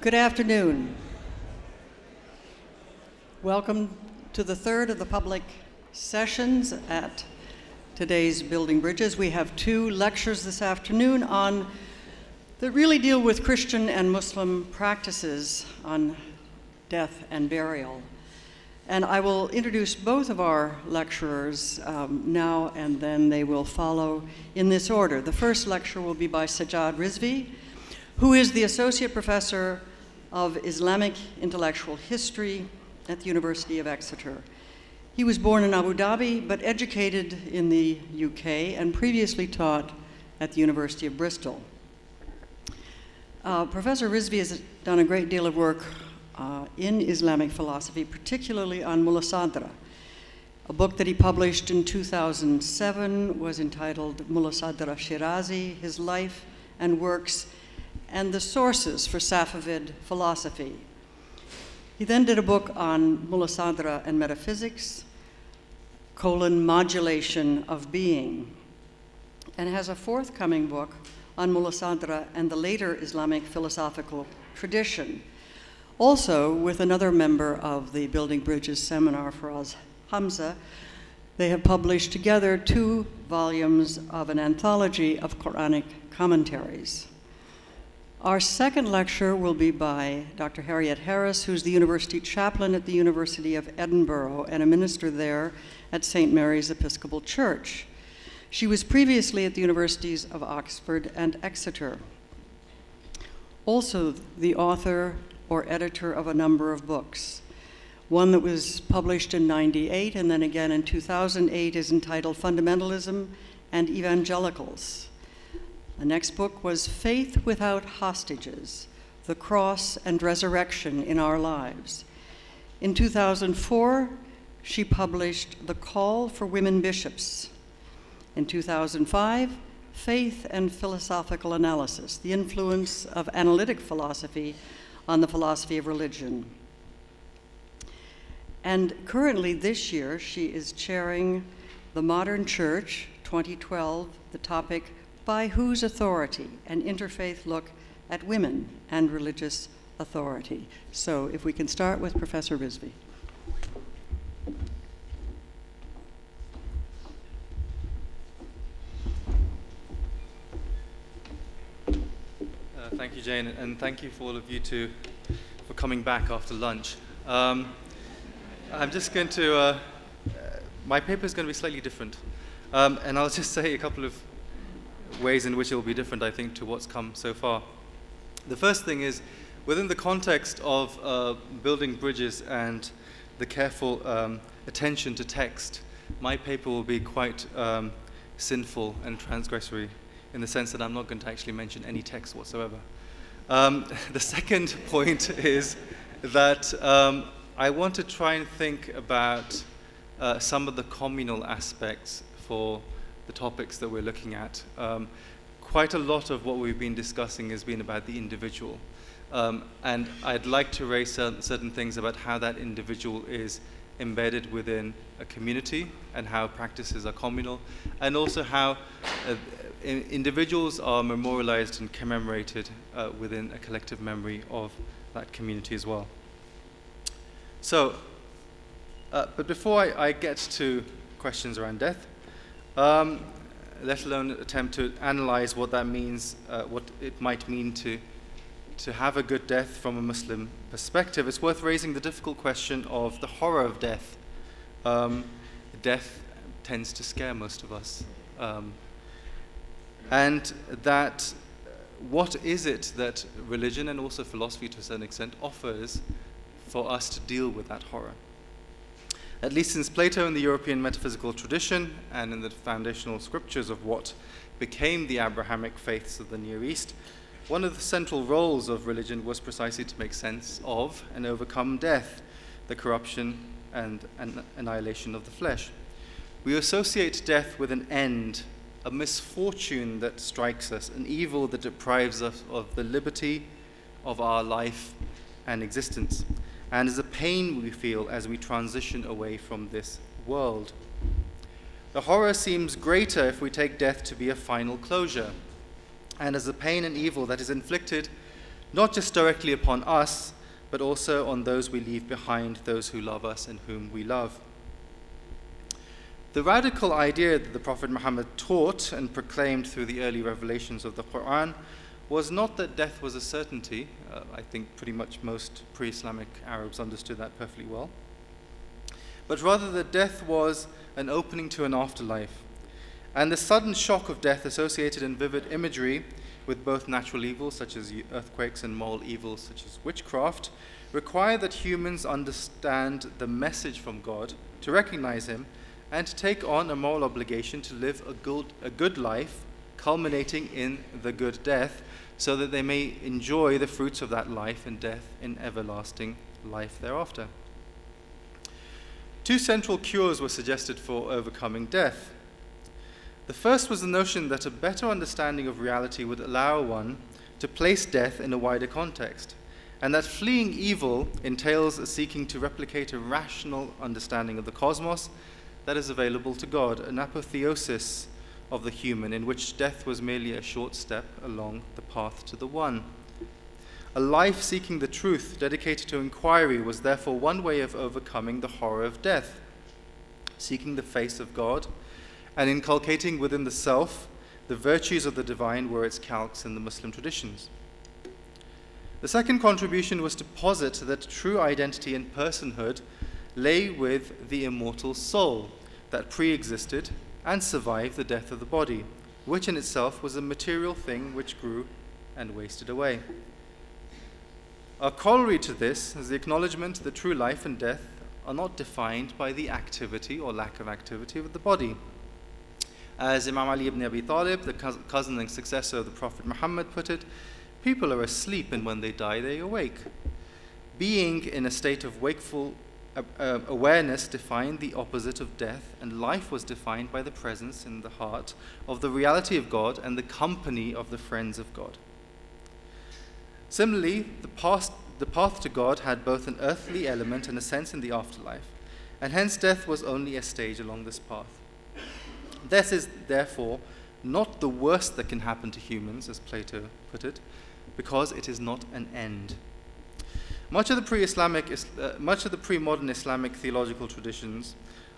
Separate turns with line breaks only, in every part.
Good afternoon. Welcome to the third of the public sessions at today's Building Bridges. We have two lectures this afternoon that really deal with Christian and Muslim practices on death and burial. And I will introduce both of our lecturers now, and then they will follow in this order. The first lecture will be by Sajjad Rizvi, who is the Associate Professor of Islamic Intellectual History at the University of Exeter. He was born in Abu Dhabi, but educated in the UK and previously taught at the University of Bristol. Professor Rizvi has done a great deal of work in Islamic philosophy, particularly on Mulla Sadra. A book that he published in 2007 was entitled Mulla Sadra Shirazi, His Life and Works and the Sources for Safavid Philosophy. He then did a book on Mulla Sadra and Metaphysics, Modulation of Being, and has a forthcoming book on Mulla Sadra and the later Islamic philosophical tradition. Also, with another member of the Building Bridges seminar, Faraz Hamza, they have published together 2 volumes of an anthology of Quranic commentaries. Our second lecture will be by Dr. Harriet Harris, who's the university chaplain at the University of Edinburgh and a minister there at St. Mary's Episcopal Church. She was previously at the universities of Oxford and Exeter. Also the author or editor of a number of books. One that was published in '98 and then again in 2008 is entitled Fundamentalism and Evangelicals. The next book was Faith Without Hostages, The Cross and Resurrection in Our Lives. In 2004, she published The Call for Women Bishops. In 2005, Faith and Philosophical Analysis, the Influence of Analytic Philosophy on the Philosophy of Religion. And currently this year, she is chairing the Modern Church 2012, the topic, By Whose Authority? An Interfaith Look at Women and Religious Authority. So if we can start with Professor Rizvi.
Thank you, Jane, and thank you for all of you for coming back after lunch. I'm just going to, my paper is going to be slightly different, and I'll just say a couple of ways in which it will be different, I think, to what's come so far. The first thing is, within the context of building bridges and the careful attention to text, my paper will be quite sinful and transgressory in the sense that I'm not going to actually mention any text whatsoever. The second point is that I want to try and think about some of the communal aspects for the topics that we're looking at. Quite a lot of what we've been discussing has been about the individual. And I'd like to raise certain things about how that individual is embedded within a community and how practices are communal, and also how individuals are memorialized and commemorated within a collective memory of that community as well. So, but before I get to questions around death, let alone attempt to analyze what that means, what it might mean to have a good death from a Muslim perspective, it's worth raising the difficult question of the horror of death. Death tends to scare most of us. And that, what is it that religion and also philosophy to a certain extent offers for us to deal with that horror? At least since Plato in the European metaphysical tradition and in the foundational scriptures of what became the Abrahamic faiths of the Near East, one of the central roles of religion was precisely to make sense of and overcome death, the corruption and annihilation of the flesh. We associate death with an end, a misfortune that strikes us, an evil that deprives us of the liberty of our life and existence, and is a pain we feel as we transition away from this world. The horror seems greater if we take death to be a final closure, and as a pain and evil that is inflicted not just directly upon us, but also on those we leave behind, those who love us and whom we love. The radical idea that the Prophet Muhammad taught and proclaimed through the early revelations of the Quran was not that death was a certainty. I think pretty much most pre-Islamic Arabs understood that perfectly well. But rather that death was an opening to an afterlife. And the sudden shock of death associated in vivid imagery with both natural evils such as earthquakes and moral evils such as witchcraft require that humans understand the message from God, to recognize him, and to take on a moral obligation to live a good life, culminating in the good death, so that they may enjoy the fruits of that life and death in everlasting life thereafter. Two central cures were suggested for overcoming death. The first was the notion that a better understanding of reality would allow one to place death in a wider context, and that fleeing evil entails seeking to replicate a rational understanding of the cosmos that is available to God, an apotheosis of the human, in which death was merely a short step along the path to the One. A life seeking the truth, dedicated to inquiry, was therefore one way of overcoming the horror of death, seeking the face of God, and inculcating within the self the virtues of the divine were its calques in the Muslim traditions. The second contribution was to posit that true identity and personhood lay with the immortal soul that pre-existed and survived the death of the body, which in itself was a material thing which grew and wasted away. A corollary to this is the acknowledgement that true life and death are not defined by the activity or lack of activity of the body. As Imam Ali ibn Abi Talib, the cousin and successor of the Prophet Muhammad, put it, people are asleep and when they die they awake. Being in a state of wakeful awareness defined the opposite of death, and life was defined by the presence in the heart of the reality of God and the company of the friends of God. Similarly, the path to God had both an earthly element and a sense in the afterlife, and hence death was only a stage along this path. This is therefore not the worst that can happen to humans, as Plato put it, because it is not an end. Much of the pre-modern Islamic theological traditions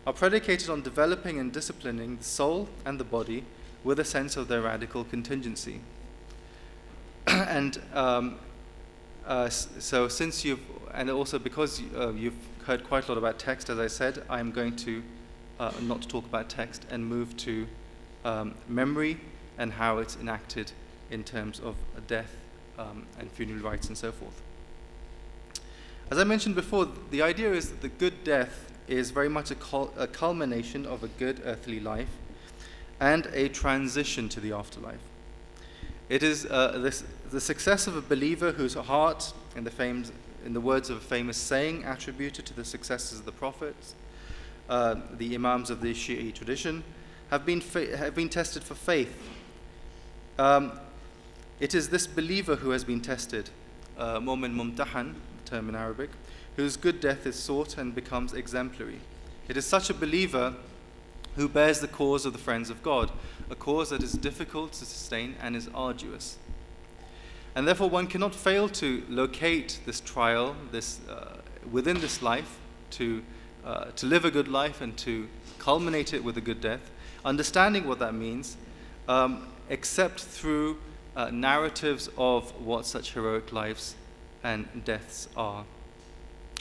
are predicated on developing and disciplining the soul and the body with a sense of their radical contingency. And so since and also because you've heard quite a lot about text, as I said, I'm going to not talk about text and move to memory and how it's enacted in terms of death and funeral rites and so forth. As I mentioned before, the idea is that the good death is very much a culmination of a good earthly life and a transition to the afterlife. It is the success of a believer whose heart, in the words of a famous saying attributed to the successors of the prophets, the imams of the Shi'i tradition, have been tested for faith. It is this believer who has been tested, mu'min mumtahan, term in Arabic, whose good death is sought and becomes exemplary. It is such a believer who bears the cause of the friends of God, a cause that is difficult to sustain and is arduous. And therefore one cannot fail to locate this trial, within this life, to live a good life and to culminate it with a good death, understanding what that means, except through narratives of what such heroic lives and deaths are.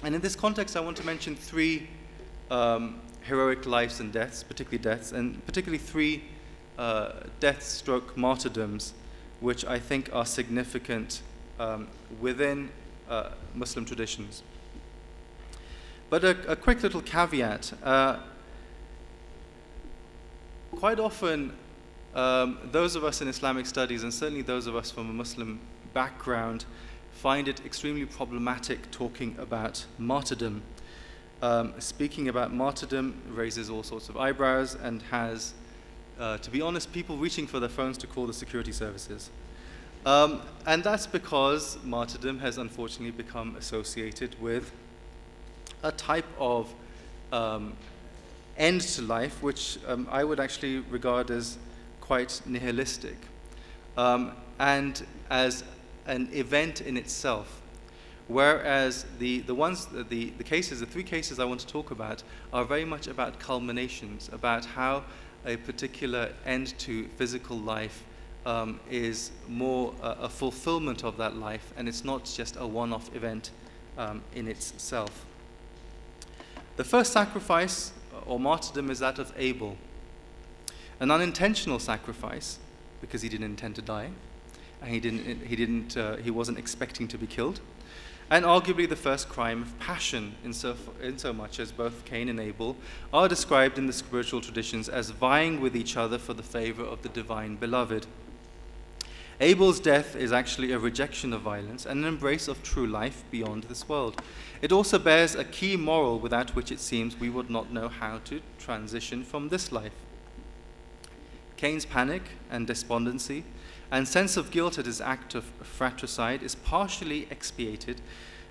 And in this context, I want to mention three heroic lives and deaths, and particularly three death/martyrdoms, which I think are significant within Muslim traditions. But a quick little caveat. Quite often, those of us in Islamic studies, and certainly those of us from a Muslim background, find it extremely problematic talking about martyrdom. Speaking about martyrdom raises all sorts of eyebrows and has, to be honest, people reaching for their phones to call the security services. And that's because martyrdom has unfortunately become associated with a type of end to life which I would actually regard as quite nihilistic. And as an event in itself. Whereas the three cases I want to talk about are very much about culminations, about how a particular end to physical life is more a fulfillment of that life, and it's not just a one-off event in itself. The first sacrifice or martyrdom is that of Abel, an unintentional sacrifice because he didn't intend to die, and he wasn't expecting to be killed. And arguably the first crime of passion, in so much as both Cain and Abel are described in the spiritual traditions as vying with each other for the favor of the divine beloved. Abel's death is actually a rejection of violence and an embrace of true life beyond this world. It also bears a key moral without which it seems we would not know how to transition from this life. Cain's panic and despondency and sense of guilt at his act of fratricide is partially expiated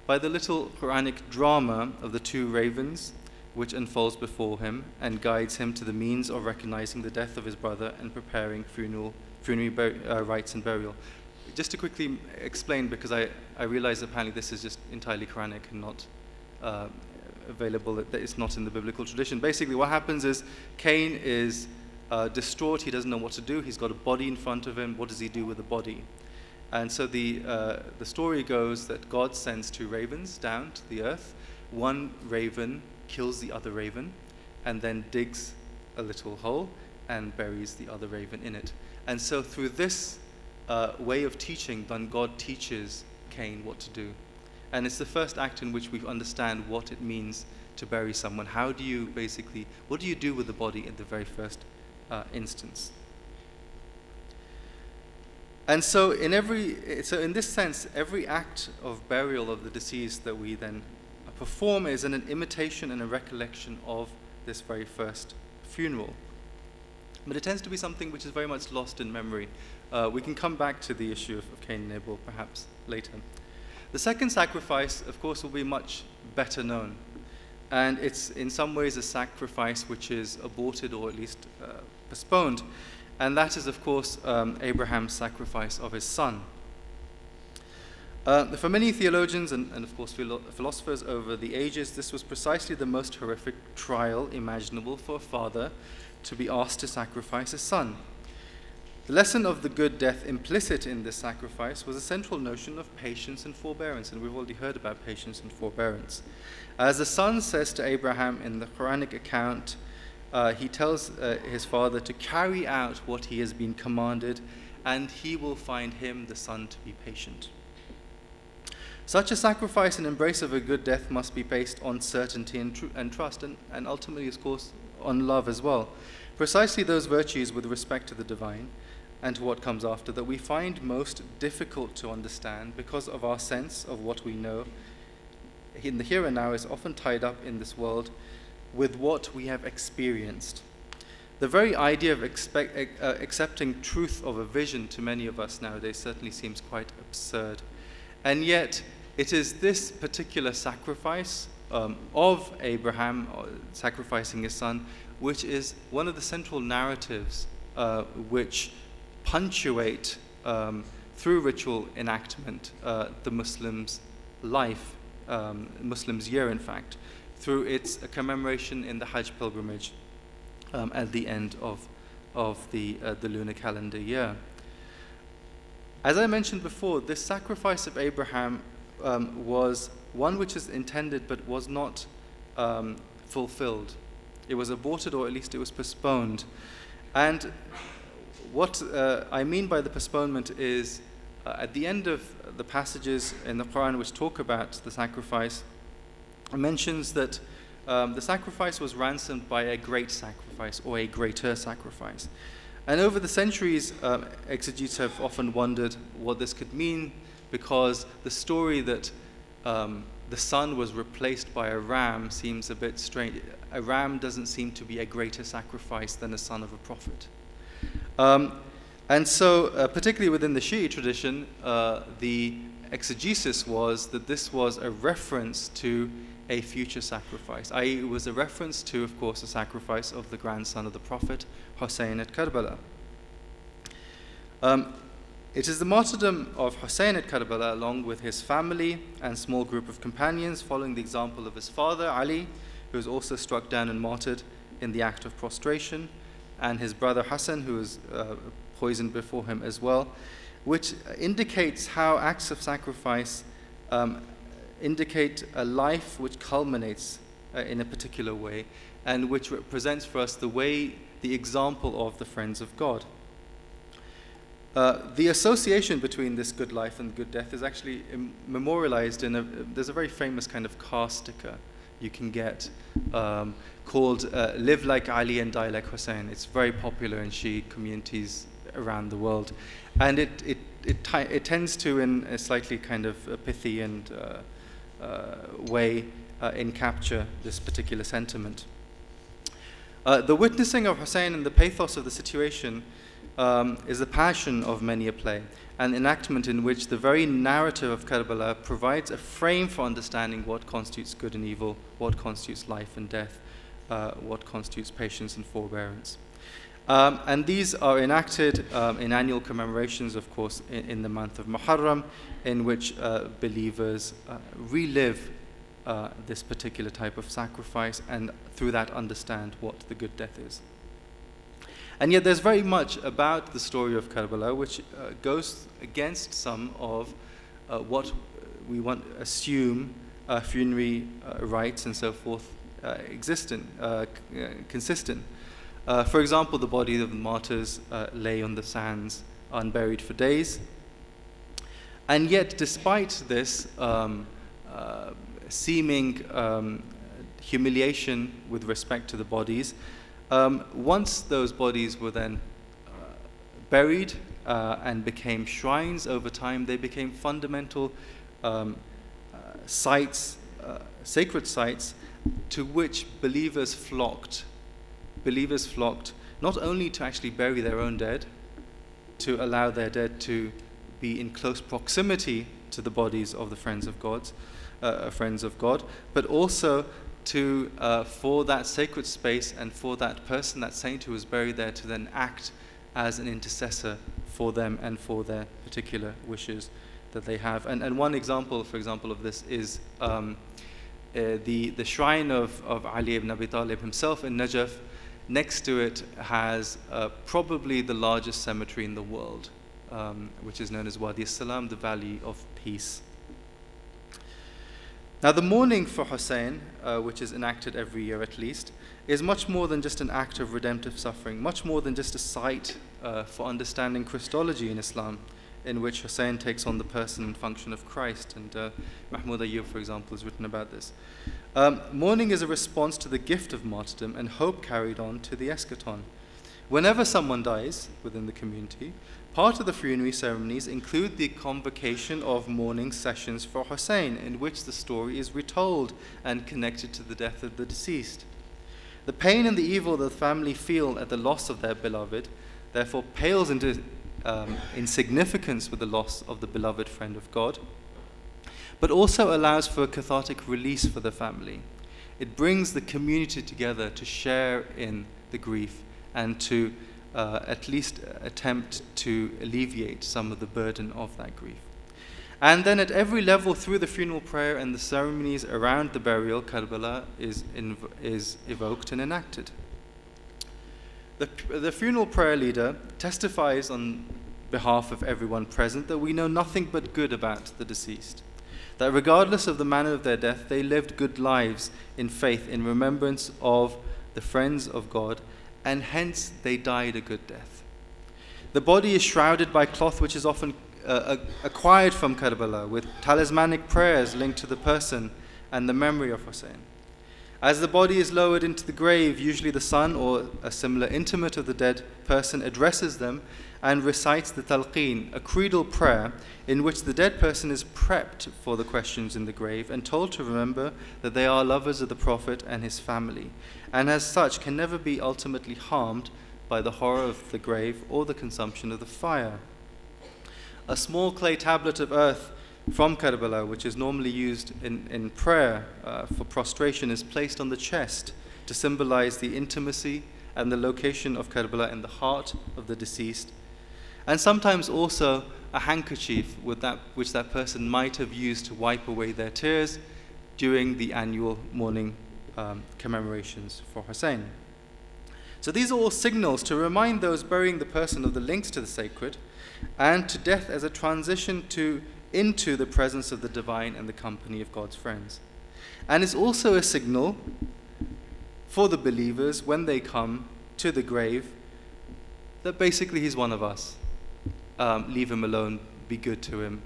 by the little Quranic drama of the two ravens, which unfolds before him and guides him to the means of recognizing the death of his brother and preparing funerary rites and burial. Just to quickly explain, because I realize apparently this is just entirely Quranic and not available, that it's not in the biblical tradition. Basically what happens is Cain is distraught, he doesn't know what to do, he's got a body in front of him, what does he do with the body? And so the story goes that God sends two ravens down to the earth. One raven kills the other raven and then digs a little hole and buries the other raven in it. And so through this way of teaching, then God teaches Cain what to do. And it's the first act in which we understand what it means to bury someone. What do you do with the body in the very first instance? And so in this sense, every act of burial of the deceased that we then perform is an imitation and a recollection of this very first funeral. But it tends to be something which is very much lost in memory. We can come back to the issue of Cain and Abel perhaps later. The second sacrifice, of course, will be much better known. And it's in some ways a sacrifice which is aborted or at least postponed. And that is, of course, Abraham's sacrifice of his son. For many theologians and of course philosophers over the ages, this was precisely the most horrific trial imaginable for a father to be asked to sacrifice his son. The lesson of the good death implicit in this sacrifice was a central notion of patience and forbearance, and we've already heard about patience and forbearance. As the son says to Abraham in the Quranic account, he tells his father to carry out what he has been commanded, and he will find him, the son, to be patient. Such a sacrifice and embrace of a good death must be based on certainty and trust, and ultimately, of course, on love as well. Precisely those virtues with respect to the divine and to what comes after that we find most difficult to understand because of our sense of what we know in the here and now is often tied up in this world with what we have experienced. The very idea of accepting truth of a vision to many of us nowadays certainly seems quite absurd. And yet, it is this particular sacrifice of Abraham, sacrificing his son, which is one of the central narratives which punctuate through ritual enactment the Muslims' life, Muslims' year, in fact, through its commemoration in the Hajj pilgrimage at the end of the lunar calendar year. As I mentioned before, this sacrifice of Abraham was one which is intended but was not fulfilled. It was aborted, or at least it was postponed. And what I mean by the postponement is at the end of the passages in the Quran which talk about the sacrifice, it mentions that the sacrifice was ransomed by a great sacrifice or a greater sacrifice. And over the centuries, exegetes have often wondered what this could mean, because the story that the son was replaced by a ram seems a bit strange. A ram doesn't seem to be a greater sacrifice than a son of a prophet. And so, particularly within the Shi'i tradition, the exegesis was that this was a reference to a future sacrifice, i.e. it was a reference to, of course, the sacrifice of the grandson of the Prophet, Hussein at Karbala. It is the martyrdom of Hussein at Karbala, along with his family and small group of companions, following the example of his father, Ali, who was also struck down and martyred in the act of prostration, and his brother Hassan, who was poisoned before him as well, which indicates how acts of sacrifice indicate a life which culminates in a particular way, and which represents for us the example of the friends of God. The association between this good life and good death is actually memorialized there's a very famous kind of car sticker you can get called Live Like Ali and Die Like Hussein. It's very popular in Shia communities around the world. And it tends to, in a slightly kind of pithy and way, encapture this particular sentiment. The witnessing of Hussein and the pathos of the situation is the passion of many a play, an enactment in which the very narrative of Karbala provides a frame for understanding what constitutes good and evil, what constitutes life and death, what constitutes patience and forbearance. And these are enacted in annual commemorations, of course, in the month of Muharram, in which believers relive this particular type of sacrifice, and through that understand what the good death is. And yet there's very much about the story of Karbala which goes against some of what we assume funerary rites and so forth consistent. For example, the bodies of the martyrs lay on the sands unburied for days. And yet, despite this seeming humiliation with respect to the bodies, once those bodies were then buried and became shrines over time, they became fundamental sites, sacred sites, to which believers flocked. Believers flocked not only to actually bury their own dead, to allow their dead to be in close proximity to the bodies of the friends of God, but also to for that sacred space and for that person, that saint who was buried there, to then act as an intercessor for them and for their particular wishes that they have. And one example, for example, of this is the shrine of Ali ibn Abi Talib himself in Najaf. Next to it has probably the largest cemetery in the world, which is known as Wadi as-Salam, the Valley of Peace. Now, the mourning for Hussein, which is enacted every year at least, is much more than just an act of redemptive suffering, much more than just a site for understanding Christology in Islam, in which Hussein takes on the person and function of Christ. And Mahmoud Ayyub, for example, has written about this. Mourning is a response to the gift of martyrdom and hope carried on to the eschaton. Whenever someone dies within the community, part of the funerary ceremonies include the convocation of mourning sessions for Hussein, in which the story is retold and connected to the death of the deceased. The pain and the evil that the family feel at the loss of their beloved therefore pales into insignificance with the loss of the beloved friend of God, but also allows for a cathartic release for the family. It brings the community together to share in the grief and to at least attempt to alleviate some of the burden of that grief. And then at every level through the funeral prayer and the ceremonies around the burial, Karbala is evoked and enacted. The funeral prayer leader testifies on behalf of everyone present that we know nothing but good about the deceased, that regardless of the manner of their death, they lived good lives in faith, in remembrance of the friends of God, and hence they died a good death. The body is shrouded by cloth which is often acquired from Karbala, with talismanic prayers linked to the person and the memory of Hussein. As the body is lowered into the grave, usually the son or a similar intimate of the dead person addresses them and recites the talqeen, a creedal prayer in which the dead person is prepped for the questions in the grave and told to remember that they are lovers of the Prophet and his family, and as such can never be ultimately harmed by the horror of the grave or the consumption of the fire. A small clay tablet of earth from Karbala, which is normally used in prayer for prostration, is placed on the chest to symbolize the intimacy and the location of Karbala in the heart of the deceased. and sometimes also a handkerchief which that person might have used to wipe away their tears during the annual mourning commemorations for Hussein. So these are all signals to remind those burying the person of the links to the sacred and to death as a transition into the presence of the divine and the company of God's friends. And it's also a signal for the believers when they come to the grave that basically he's one of us. Leave him alone, be good to him,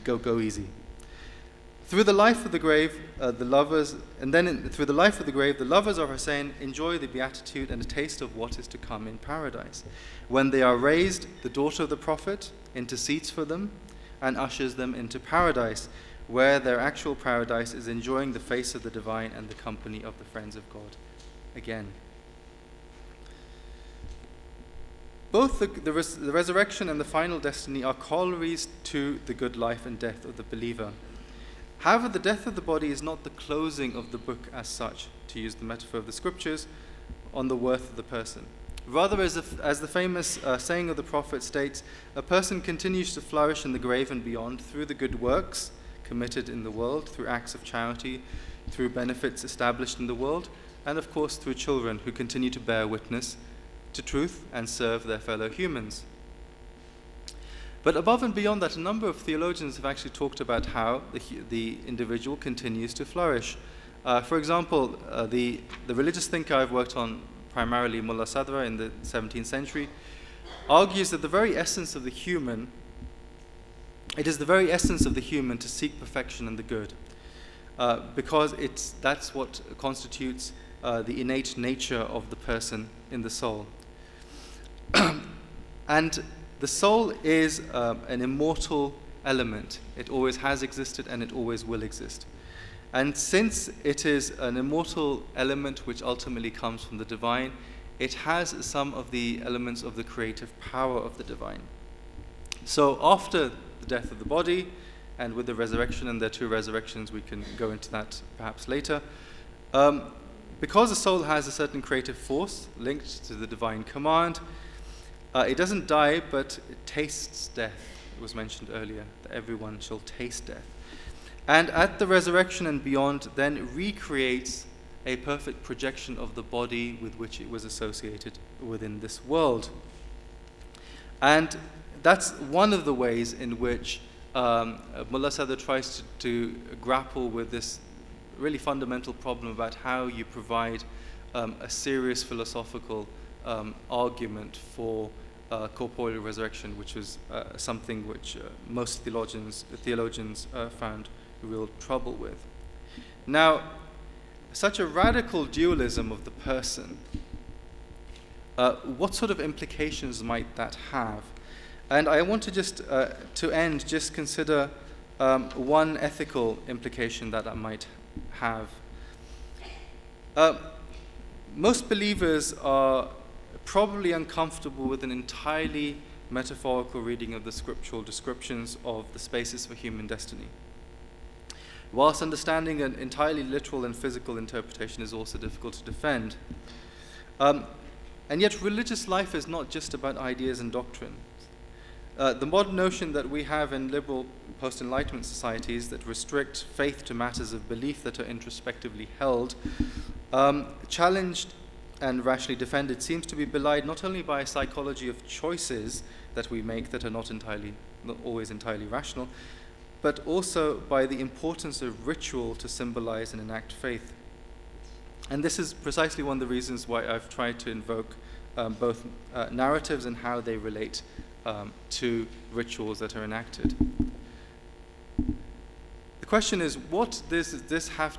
go easy. Through the life of the grave, the lovers of Hussein enjoy the beatitude and a taste of what is to come in paradise. When they are raised, the daughter of the Prophet intercedes for them and ushers them into paradise, where their actual paradise is enjoying the face of the divine and the company of the friends of God again. Both the resurrection and the final destiny are corollaries to the good life and death of the believer. However, the death of the body is not the closing of the book as such, to use the metaphor of the scriptures, on the worth of the person. Rather, as the famous saying of the prophet states, a person continues to flourish in the grave and beyond through the good works committed in the world, through acts of charity, through benefits established in the world, and of course through children who continue to bear witness to truth and serve their fellow humans. But above and beyond that, a number of theologians have actually talked about how the individual continues to flourish. For example, the religious thinker I've worked on, primarily Mullah Sadra in the 17th century, argues that the very essence of the human, it is the very essence of the human to seek perfection and the good, because that's what constitutes the innate nature of the person in the soul. And the soul is an immortal element. It always has existed and it always will exist. And since it is an immortal element which ultimately comes from the divine, it has some of the elements of the creative power of the divine. So after the death of the body, and with the resurrection, and there are two resurrections, we can go into that perhaps later, because the soul has a certain creative force linked to the divine command, it doesn't die, but it tastes death. It was mentioned earlier that everyone shall taste death. And at the resurrection and beyond, then recreates a perfect projection of the body with which it was associated within this world. And that's one of the ways in which Mullah Sadr tries to grapple with this really fundamental problem about how you provide a serious philosophical argument for corporeal resurrection, which was something which most theologians found real trouble with. Now, such a radical dualism of the person, what sort of implications might that have? And I want to just, to end, just consider one ethical implication that might have. Most believers are probably uncomfortable with an entirely metaphorical reading of the scriptural descriptions of the spaces for human destiny, whilst understanding an entirely literal and physical interpretation is also difficult to defend. And yet religious life is not just about ideas and doctrine. The modern notion that we have in liberal post-Enlightenment societies that restrict faith to matters of belief that are introspectively held, challenged and rationally defended, seems to be belied not only by a psychology of choices that we make that are not always entirely rational, but also by the importance of ritual to symbolize and enact faith. And this is precisely one of the reasons why I've tried to invoke both narratives and how they relate to rituals that are enacted. The question is, what does this have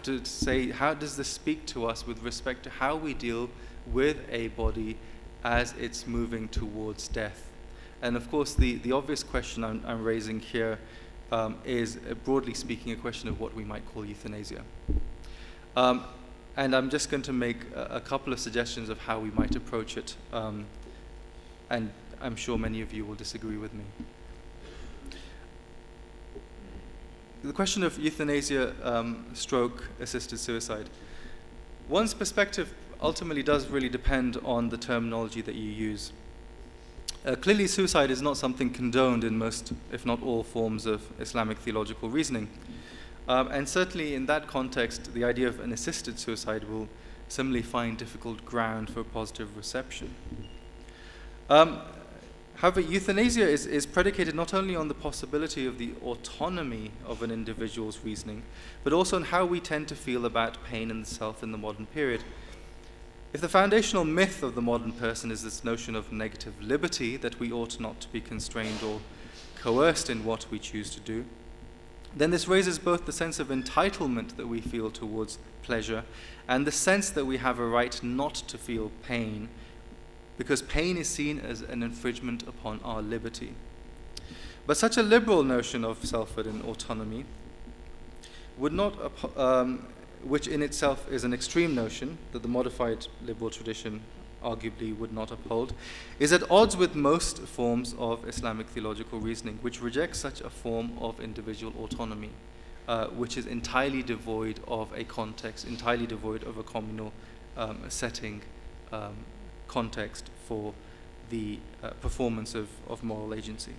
to say, how does this speak to us with respect to how we deal with a body as it's moving towards death? And of course, the obvious question I'm raising here is, broadly speaking, a question of what we might call euthanasia. And I'm just going to make a couple of suggestions of how we might approach it, and I'm sure many of you will disagree with me. The question of euthanasia stroke assisted suicide. One's perspective ultimately does really depend on the terminology that you use. Clearly, suicide is not something condoned in most, if not all, forms of Islamic theological reasoning. And certainly in that context, the idea of an assisted suicide will similarly find difficult ground for positive reception. However, euthanasia is predicated not only on the possibility of the autonomy of an individual's reasoning, but also on how we tend to feel about pain and the self in the modern period. If the foundational myth of the modern person is this notion of negative liberty, that we ought not to be constrained or coerced in what we choose to do, then this raises both the sense of entitlement that we feel towards pleasure and the sense that we have a right not to feel pain, because pain is seen as an infringement upon our liberty. But such a liberal notion of selfhood and autonomy would not, which in itself is an extreme notion that the modified liberal tradition arguably would not uphold, is at odds with most forms of Islamic theological reasoning, which rejects such a form of individual autonomy, which is entirely devoid of a context, entirely devoid of a communal setting, context for the performance of moral agency.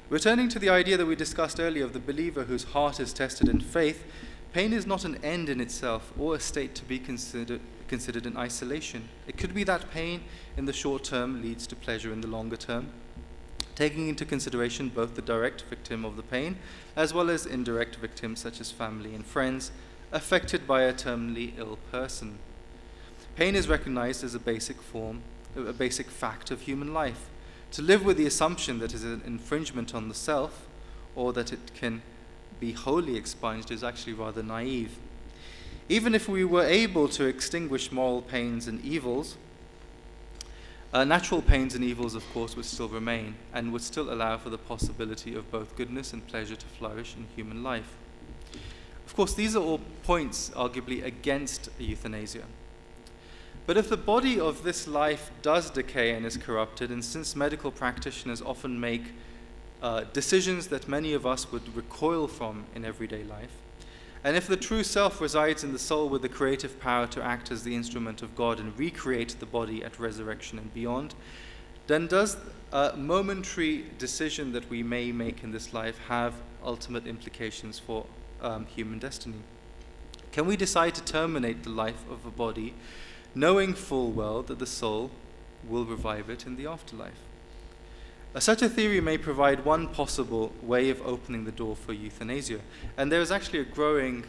Returning to the idea that we discussed earlier of the believer whose heart is tested in faith, pain is not an end in itself or a state to be considered in isolation. It could be that pain in the short term leads to pleasure in the longer term, taking into consideration both the direct victim of the pain as well as indirect victims such as family and friends affected by a terminally ill person. Pain is recognized as a basic fact of human life. To live with the assumption that it is an infringement on the self or that it can be wholly expunged is actually rather naive. Even if we were able to extinguish moral pains and evils, natural pains and evils, of course, would still remain and would still allow for the possibility of both goodness and pleasure to flourish in human life. Of course, these are all points arguably against euthanasia. But if the body of this life does decay and is corrupted, and since medical practitioners often make decisions that many of us would recoil from in everyday life, and if the true self resides in the soul with the creative power to act as the instrument of God and recreate the body at resurrection and beyond, then does a momentary decision that we may make in this life have ultimate implications for human destiny? Can we decide to terminate the life of a body knowing full well that the soul will revive it in the afterlife? Such a theory may provide one possible way of opening the door for euthanasia, and there is actually a growing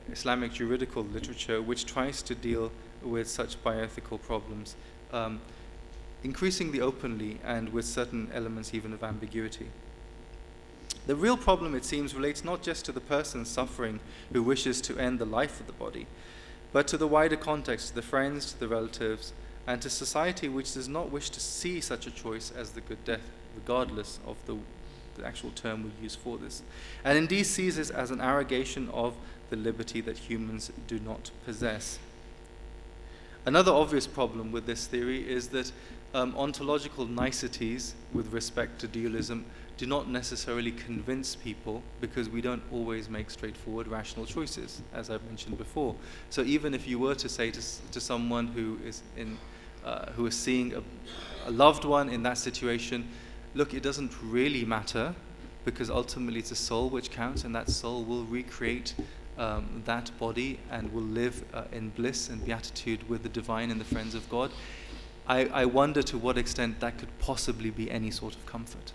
Islamic juridical literature which tries to deal with such bioethical problems, increasingly openly and with certain elements even of ambiguity. The real problem, it seems, relates not just to the person suffering who wishes to end the life of the body, but to the wider context, to the friends, to the relatives, and to society which does not wish to see such a choice as the good death, regardless of the actual term we use for this, and indeed sees this as an arrogation of the liberty that humans do not possess. Another obvious problem with this theory is that ontological niceties with respect to dualism do not necessarily convince people, because we don't always make straightforward rational choices, as I've mentioned before. So even if you were to say to someone who is seeing a loved one in that situation, look, it doesn't really matter, because ultimately it's a soul which counts, and that soul will recreate that body and will live in bliss and beatitude with the divine and the friends of God. I wonder to what extent that could possibly be any sort of comfort.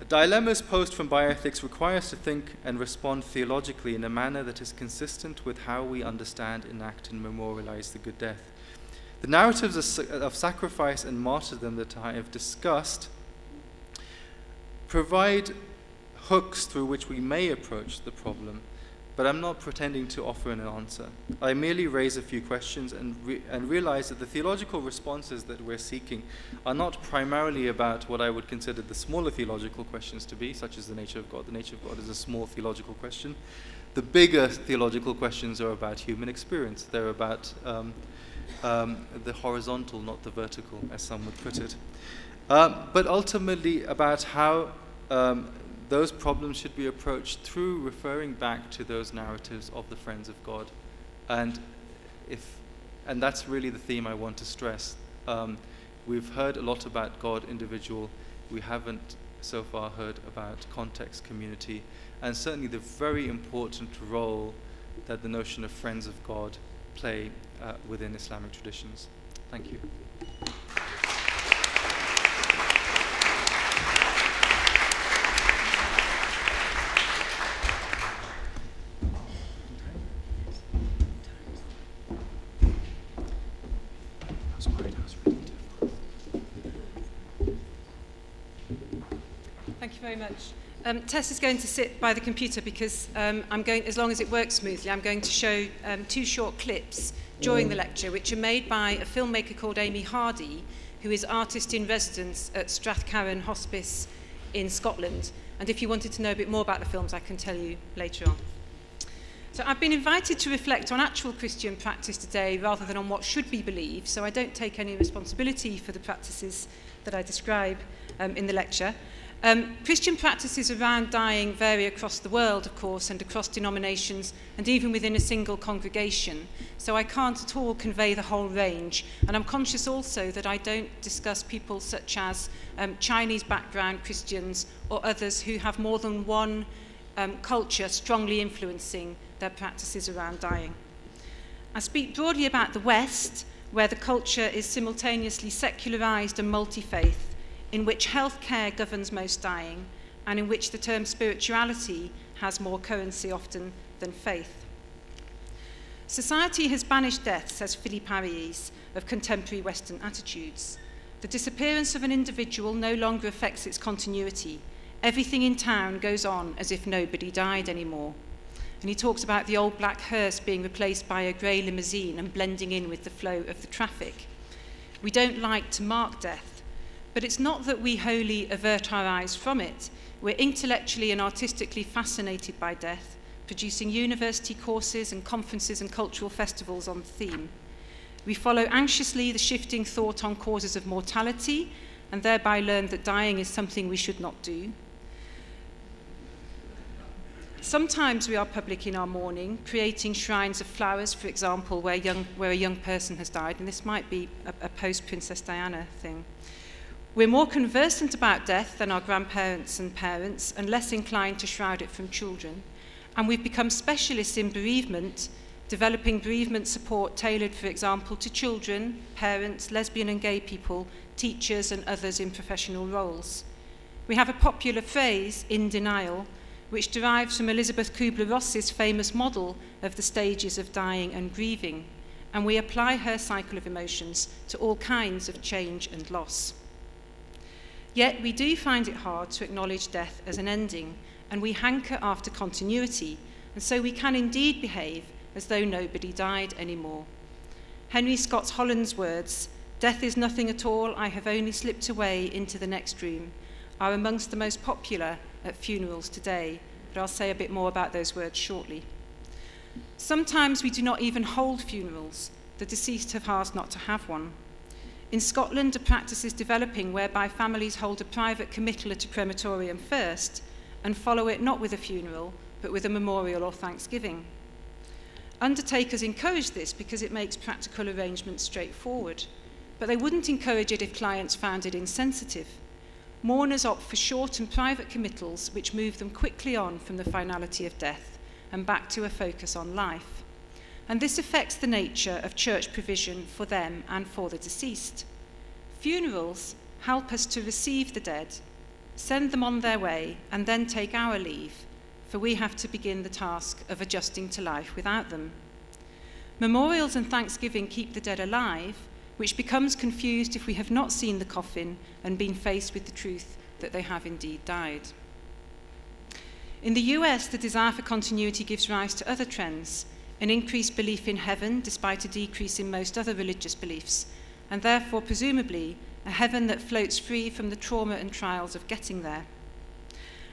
Dilemmas posed from bioethics require us to think and respond theologically in a manner that is consistent with how we understand, enact, and memorialize the good death. The narratives of sacrifice and martyrdom that I have discussed provide hooks through which we may approach the problem, but I'm not pretending to offer an answer. I merely raise a few questions and realize that the theological responses that we're seeking are not primarily about what I would consider the smaller theological questions to be, such as the nature of God. The nature of God is a small theological question. The bigger theological questions are about human experience. They're about the horizontal, not the vertical, as some would put it. But ultimately about how those problems should be approached through referring back to those narratives of the friends of God. And that's really the theme I want to stress. We've heard a lot about God individual. We haven't so far heard about context, community, and certainly the very important role that the notion of friends of God play within Islamic traditions. Thank you.
Thank you very much. Tess is going to sit by the computer because I'm going, as long as it works smoothly, I'm going to show 2 short clips during the lecture, which are made by a filmmaker called Amy Hardy, who is artist in residence at Strathcarron Hospice in Scotland. And if you wanted to know a bit more about the films, I can tell you later on. So I've been invited to reflect on actual Christian practice today rather than on what should be believed, so I don't take any responsibility for the practices that I describe in the lecture. Christian practices around dying vary across the world, of course, and across denominations, and even within a single congregation. So I can't at all convey the whole range. And I'm conscious also that I don't discuss people such as Chinese background Christians or others who have more than one culture strongly influencing their practices around dying. I speak broadly about the West, where the culture is simultaneously secularized and multi-faith, in which healthcare governs most dying, and in which the term spirituality has more currency often than faith. Society has banished death, says Philippe Ariès, of contemporary Western attitudes. The disappearance of an individual no longer affects its continuity. Everything in town goes on as if nobody died anymore. And he talks about the old black hearse being replaced by a grey limousine and blending in with the flow of the traffic. We don't like to mark death, but it's not that we wholly avert our eyes from it. We're intellectually and artistically fascinated by death, producing university courses and conferences and cultural festivals on the theme. We follow anxiously the shifting thought on causes of mortality, and thereby learn that dying is something we should not do. Sometimes we are public in our mourning, creating shrines of flowers, for example, where a young person has died, and this might be a post-Princess Diana thing. We're more conversant about death than our grandparents and parents, and less inclined to shroud it from children. And we've become specialists in bereavement, developing bereavement support tailored, for example, to children, parents, lesbian and gay people, teachers, and others in professional roles. We have a popular phrase, in denial, which derives from Elizabeth Kubler-Ross's famous model of the stages of dying and grieving, and we apply her cycle of emotions to all kinds of change and loss. Yet we do find it hard to acknowledge death as an ending, and we hanker after continuity, and so we can indeed behave as though nobody died anymore. Henry Scott's Holland's words, "Death is nothing at all, I have only slipped away into the next room," are amongst the most popular at funerals today, but I'll say a bit more about those words shortly. Sometimes we do not even hold funerals. The deceased have asked not to have one. In Scotland, a practice is developing whereby families hold a private committal at a crematorium first and follow it not with a funeral, but with a memorial or thanksgiving. Undertakers encourage this because it makes practical arrangements straightforward, but they wouldn't encourage it if clients found it insensitive. Mourners opt for short and private committals which move them quickly on from the finality of death and back to a focus on life. And this affects the nature of church provision for them and for the deceased. Funerals help us to receive the dead, send them on their way, and then take our leave, for we have to begin the task of adjusting to life without them. Memorials and thanksgiving keep the dead alive, which becomes confused if we have not seen the coffin and been faced with the truth that they have indeed died. In the US, the desire for continuity gives rise to other trends, an increased belief in heaven despite a decrease in most other religious beliefs, and therefore, presumably, a heaven that floats free from the trauma and trials of getting there.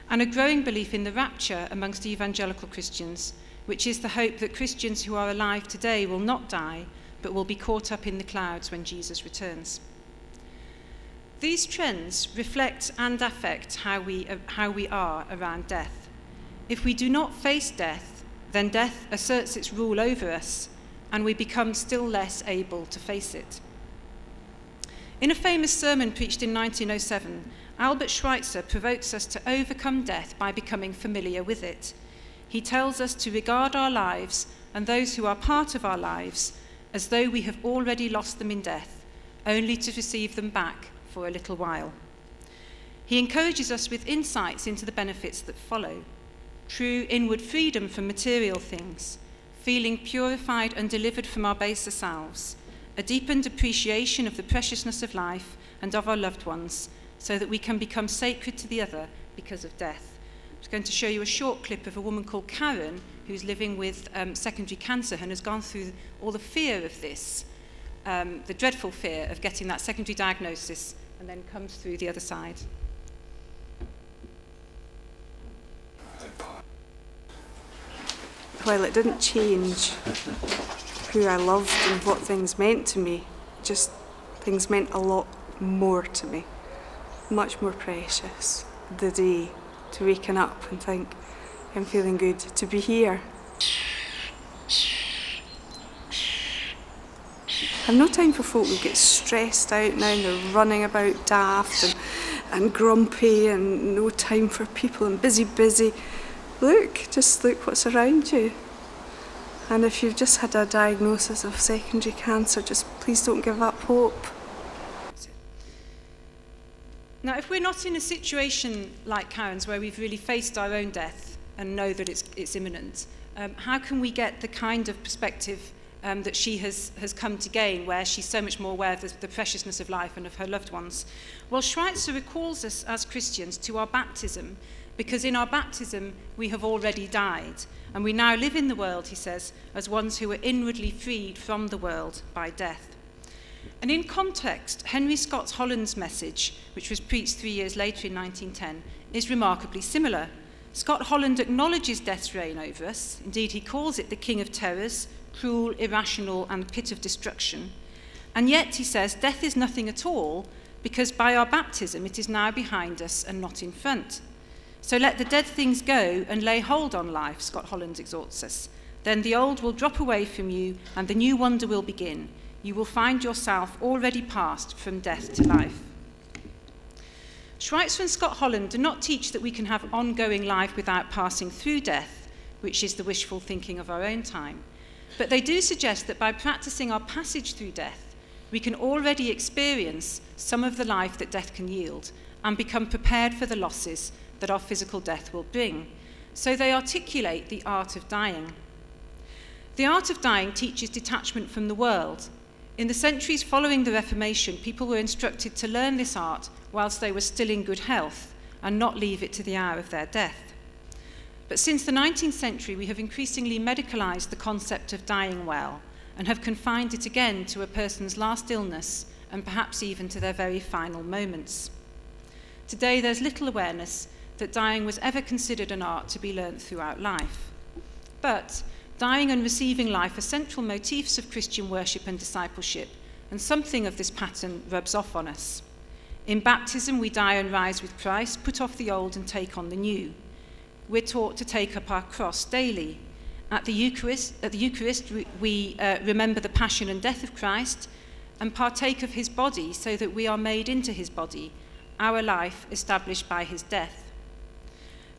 And a growing belief in the rapture amongst evangelical Christians, which is the hope that Christians who are alive today will not die, but will be caught up in the clouds when Jesus returns. These trends reflect and affect how we are around death. If we do not face death, then death asserts its rule over us, and we become still less able to face it. In a famous sermon preached in 1907, Albert Schweitzer provokes us to overcome death by becoming familiar with it. He tells us to regard our lives and those who are part of our lives as though we have already lost them in death, only to receive them back for a little while. He encourages us with insights into the benefits that follow: true inward freedom from material things, feeling purified and delivered from our baser selves, a deepened appreciation of the preciousness of life and of our loved ones, so that we can become sacred to the other because of death. I'm just going to show you a short clip of a woman called Karen, who's living with secondary cancer and has gone through all the fear of this, the dreadful fear of getting that secondary diagnosis, and then comes through the other side.
Well, it didn't change who I loved and what things meant to me. Just things meant a lot more to me, much more precious. The day, to waken up and think, I'm feeling good to be here. I've no time for folk who get stressed out now and they're running about daft and grumpy and no time for people and busy. Look, just look what's around you. And if you've just had a diagnosis of secondary cancer, just please don't give up hope.
Now, if we're not in a situation like Karen's, where we've really faced our own death and know that it's imminent, how can we get the kind of perspective that she has come to gain, where she's so much more aware of the preciousness of life and of her loved ones? Well, Schweitzer recalls us as Christians to our baptism, because in our baptism we have already died, and we now live in the world, he says, as ones who are inwardly freed from the world by death. And in context, Henry Scott Holland's message, which was preached 3 years later in 1910, is remarkably similar. Scott Holland acknowledges death's reign over us. Indeed, he calls it the king of terrors, cruel, irrational, and pit of destruction. And yet, he says, death is nothing at all, because by our baptism it is now behind us and not in front. So let the dead things go and lay hold on life, Scott Holland exhorts us. Then the old will drop away from you and the new wonder will begin. You will find yourself already passed from death to life. Schweitzer and Scott Holland do not teach that we can have ongoing life without passing through death, which is the wishful thinking of our own time. But they do suggest that by practicing our passage through death, we can already experience some of the life that death can yield and become prepared for the losses that our physical death will bring. So they articulate the art of dying. The art of dying teaches detachment from the world. In the centuries following the Reformation, people were instructed to learn this art whilst they were still in good health and not leave it to the hour of their death. But since the 19th century, we have increasingly medicalized the concept of dying well and have confined it again to a person's last illness and perhaps even to their very final moments. Today, there's little awareness that dying was ever considered an art to be learnt throughout life. But dying and receiving life are central motifs of Christian worship and discipleship, and something of this pattern rubs off on us. In baptism, we die and rise with Christ, put off the old and take on the new. We're taught to take up our cross daily. At the Eucharist, we remember the passion and death of Christ and partake of his body so that we are made into his body, our life established by his death.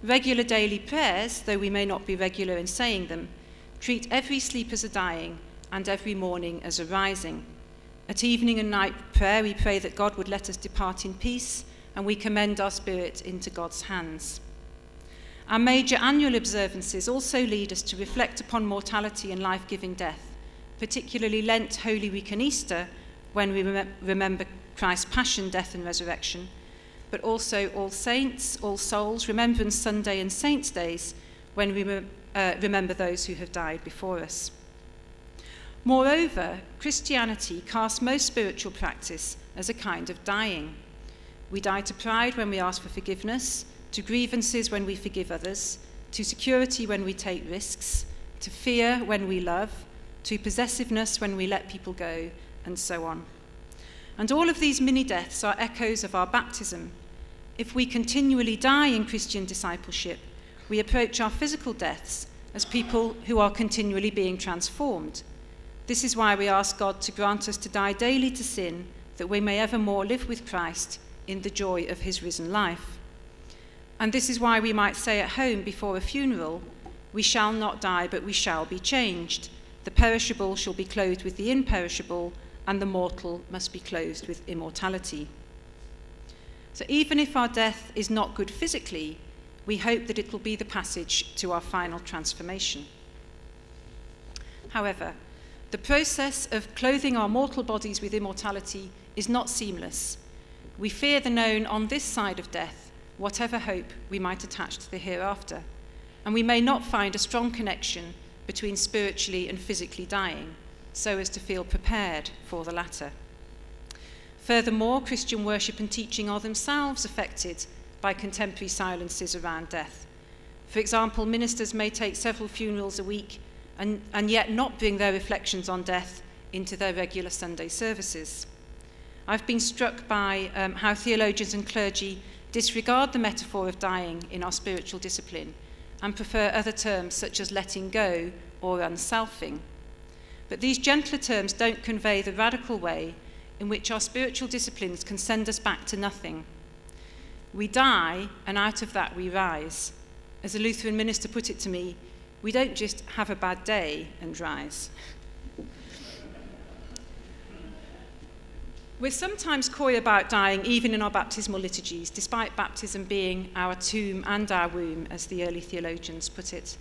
Regular daily prayers, though we may not be regular in saying them, treat every sleep as a dying and every morning as a rising. At evening and night prayer, we pray that God would let us depart in peace, and we commend our spirit into God's hands. Our major annual observances also lead us to reflect upon mortality and life-giving death, particularly Lent, Holy Week and Easter, when we remember Christ's passion, death and resurrection, but also All Saints, All Souls, Remembrance Sunday and Saints' Days, when we remember those who have died before us. Moreover, Christianity casts most spiritual practice as a kind of dying. We die to pride when we ask for forgiveness, to grievances when we forgive others, to security when we take risks, to fear when we love, to possessiveness when we let people go, and so on. And all of these mini-deaths are echoes of our baptism. If we continually die in Christian discipleship, we approach our physical deaths as people who are continually being transformed. This is why we ask God to grant us to die daily to sin that we may evermore live with Christ in the joy of his risen life. And this is why we might say at home before a funeral, "We shall not die, but we shall be changed. The perishable shall be clothed with the imperishable, and the mortal must be clothed with immortality." So even if our death is not good physically, we hope that it will be the passage to our final transformation. However, the process of clothing our mortal bodies with immortality is not seamless. We fear the known on this side of death, whatever hope we might attach to the hereafter, and we may not find a strong connection between spiritually and physically dying, so as to feel prepared for the latter. Furthermore, Christian worship and teaching are themselves affected by contemporary silences around death. For example, ministers may take several funerals a week and yet not bring their reflections on death into their regular Sunday services. I've been struck by how theologians and clergy disregard the metaphor of dying in our spiritual discipline and prefer other terms such as letting go or unselfing. But these gentler terms don't convey the radical way in which our spiritual disciplines can send us back to nothing. We die, and out of that we rise. As a Lutheran minister put it to me, we don't just have a bad day and rise. We're sometimes coy about dying, even in our baptismal liturgies, despite baptism being our tomb and our womb, as the early theologians put it.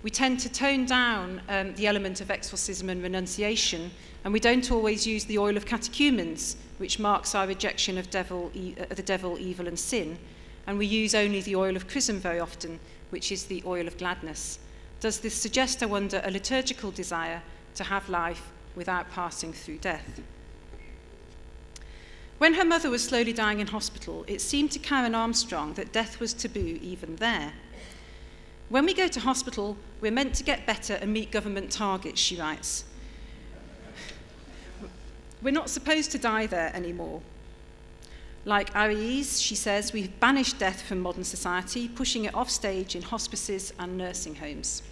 We tend to tone down the element of exorcism and renunciation, and we don't always use the oil of catechumens, which marks our rejection of the devil, evil, and sin, and we use only the oil of chrism very often, which is the oil of gladness. Does this suggest, I wonder, a liturgical desire to have life without passing through death? When her mother was slowly dying in hospital, it seemed to Karen Armstrong that death was taboo even there. "When we go to hospital, we're meant to get better and meet government targets," she writes. "We're not supposed to die there anymore. Like Ariès, she says, we've banished death from modern society, pushing it off stage in hospices and nursing homes."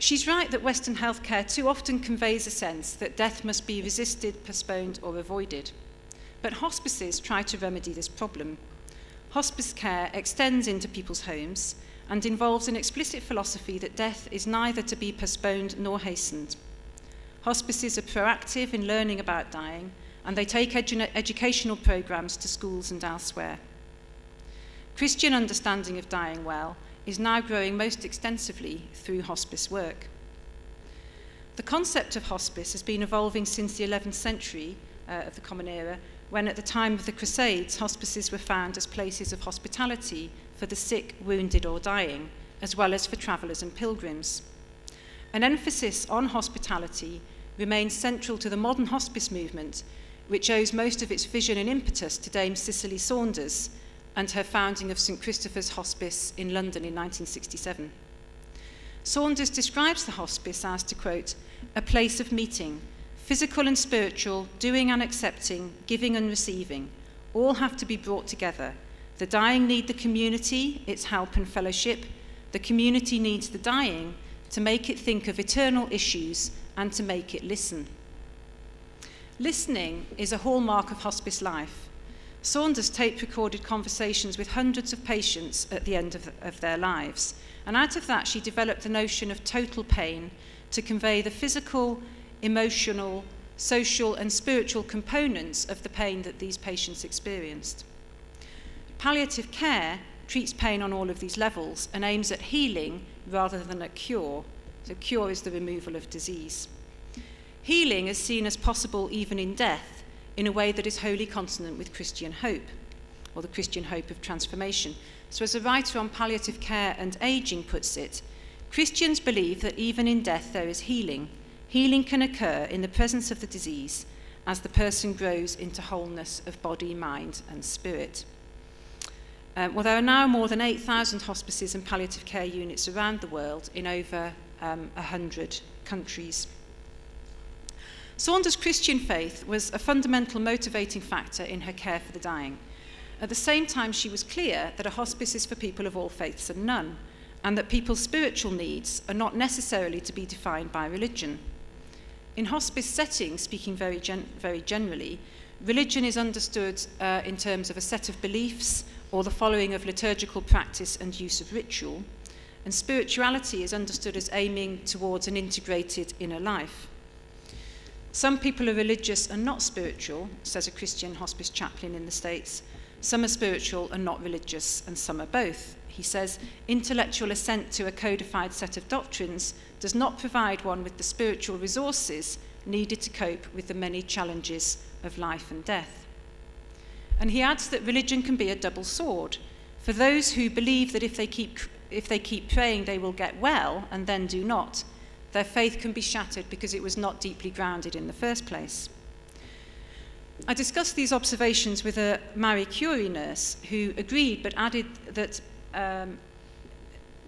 She's right that Western healthcare too often conveys a sense that death must be resisted, postponed, or avoided. But hospices try to remedy this problem. Hospice care extends into people's homes and involves an explicit philosophy that death is neither to be postponed nor hastened. Hospices are proactive in learning about dying, and they take educational programs to schools and elsewhere. Christian understanding of dying well is now growing most extensively through hospice work. The concept of hospice has been evolving since the 11th century of the Common Era, when at the time of the Crusades, hospices were found as places of hospitality for the sick, wounded, or dying, as well as for travellers and pilgrims. An emphasis on hospitality remains central to the modern hospice movement, which owes most of its vision and impetus to Dame Cicely Saunders and her founding of St Christopher's Hospice in London in 1967. Saunders describes the hospice as, to quote, "a place of meeting, physical and spiritual, doing and accepting, giving and receiving, all have to be brought together. The dying need the community, its help and fellowship. The community needs the dying to make it think of eternal issues and to make it listen." Listening is a hallmark of hospice life. Saunders tape-recorded conversations with hundreds of patients at the end of their lives, and out of that she developed the notion of total pain to convey the physical, emotional, social and spiritual components of the pain that these patients experienced. Palliative care treats pain on all of these levels and aims at healing rather than at cure. So cure is the removal of disease. Healing is seen as possible even in death, in a way that is wholly consonant with Christian hope, or the Christian hope of transformation. So as a writer on palliative care and ageing puts it, Christians believe that even in death there is healing. Healing can occur in the presence of the disease as the person grows into wholeness of body, mind, and spirit. Well, there are now more than 8,000 hospices and palliative care units around the world in over 100 countries. Saunders' Christian faith was a fundamental motivating factor in her care for the dying. At the same time, she was clear that a hospice is for people of all faiths and none, and that people's spiritual needs are not necessarily to be defined by religion. in hospice settings, speaking very generally, religion is understood in terms of a set of beliefs or the following of liturgical practice and use of ritual, and spirituality is understood as aiming towards an integrated inner life. Some people are religious and not spiritual, says a Christian hospice chaplain in the States. Some are spiritual and not religious, and some are both. He says, intellectual assent to a codified set of doctrines does not provide one with the spiritual resources needed to cope with the many challenges of life and death. And he adds that religion can be a double sword. For those who believe that if they keep praying they will get well and then do not, their faith can be shattered because it was not deeply grounded in the first place. I discussed these observations with a Marie Curie nurse who agreed but added that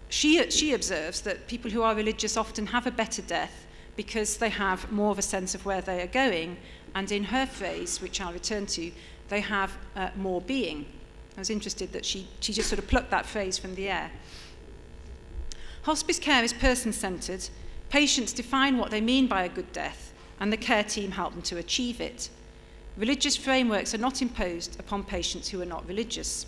she observes that people who are religious often have a better death because they have more of a sense of where they are going, and in her phrase, which I'll return to, they have more being. I was interested that she just sort of plucked that phrase from the air. Hospice care is person-centred. Patients define what they mean by a good death, and the care team help them to achieve it. Religious frameworks are not imposed upon patients who are not religious.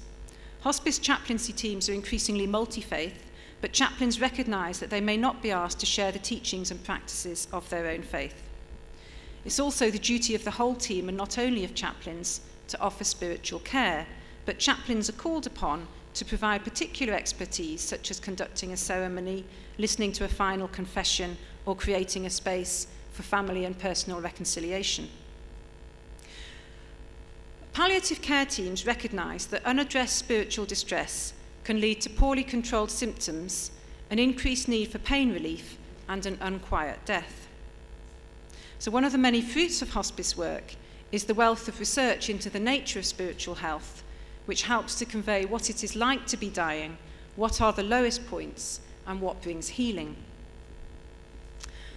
Hospice chaplaincy teams are increasingly multi-faith, but chaplains recognise that they may not be asked to share the teachings and practices of their own faith. It's also the duty of the whole team, and not only of chaplains, to offer spiritual care, but chaplains are called upon to provide particular expertise, such as conducting a ceremony, listening to a final confession, or creating a space for family and personal reconciliation. Palliative care teams recognise that unaddressed spiritual distress can lead to poorly controlled symptoms, an increased need for pain relief, and an unquiet death. So one of the many fruits of hospice work is the wealth of research into the nature of spiritual health, which helps to convey what it is like to be dying, what are the lowest points, and what brings healing.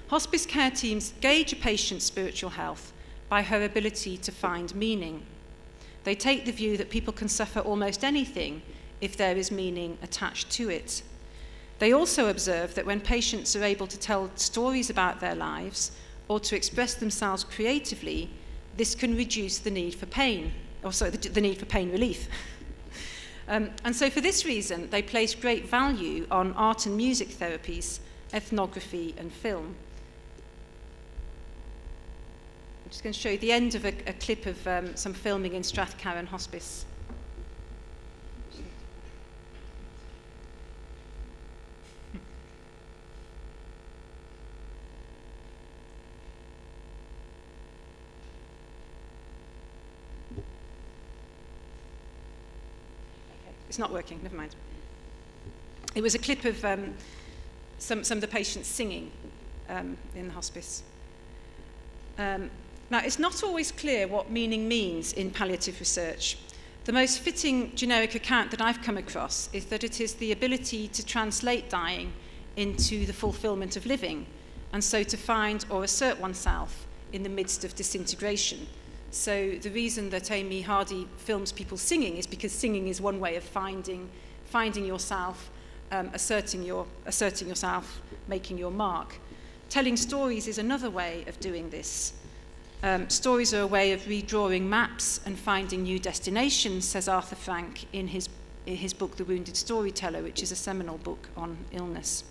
Hospice care teams gauge a patient's spiritual health by her ability to find meaning. They take the view that people can suffer almost anything if there is meaning attached to it. They also observe that when patients are able to tell stories about their lives or to express themselves creatively, this can reduce the need for pain, the need for pain relief. And so for this reason, they place great value on art and music therapies, ethnography and film. I'm just going to show you the end of a clip of some filming in Strathcarron Hospice. It's not working, never mind. It was a clip of some of the patients singing in the hospice. Now, it's not always clear what meaning means in palliative research. The most fitting generic account that I've come across is that it is the ability to translate dying into the fulfillment of living, and so to find or assert oneself in the midst of disintegration. So the reason that Amy Hardy films people singing is because singing is one way of finding yourself, asserting yourself, making your mark. Telling stories is another way of doing this. Stories are a way of redrawing maps and finding new destinations, says Arthur Frank in his book, The Wounded Storyteller, which is a seminal book on illness.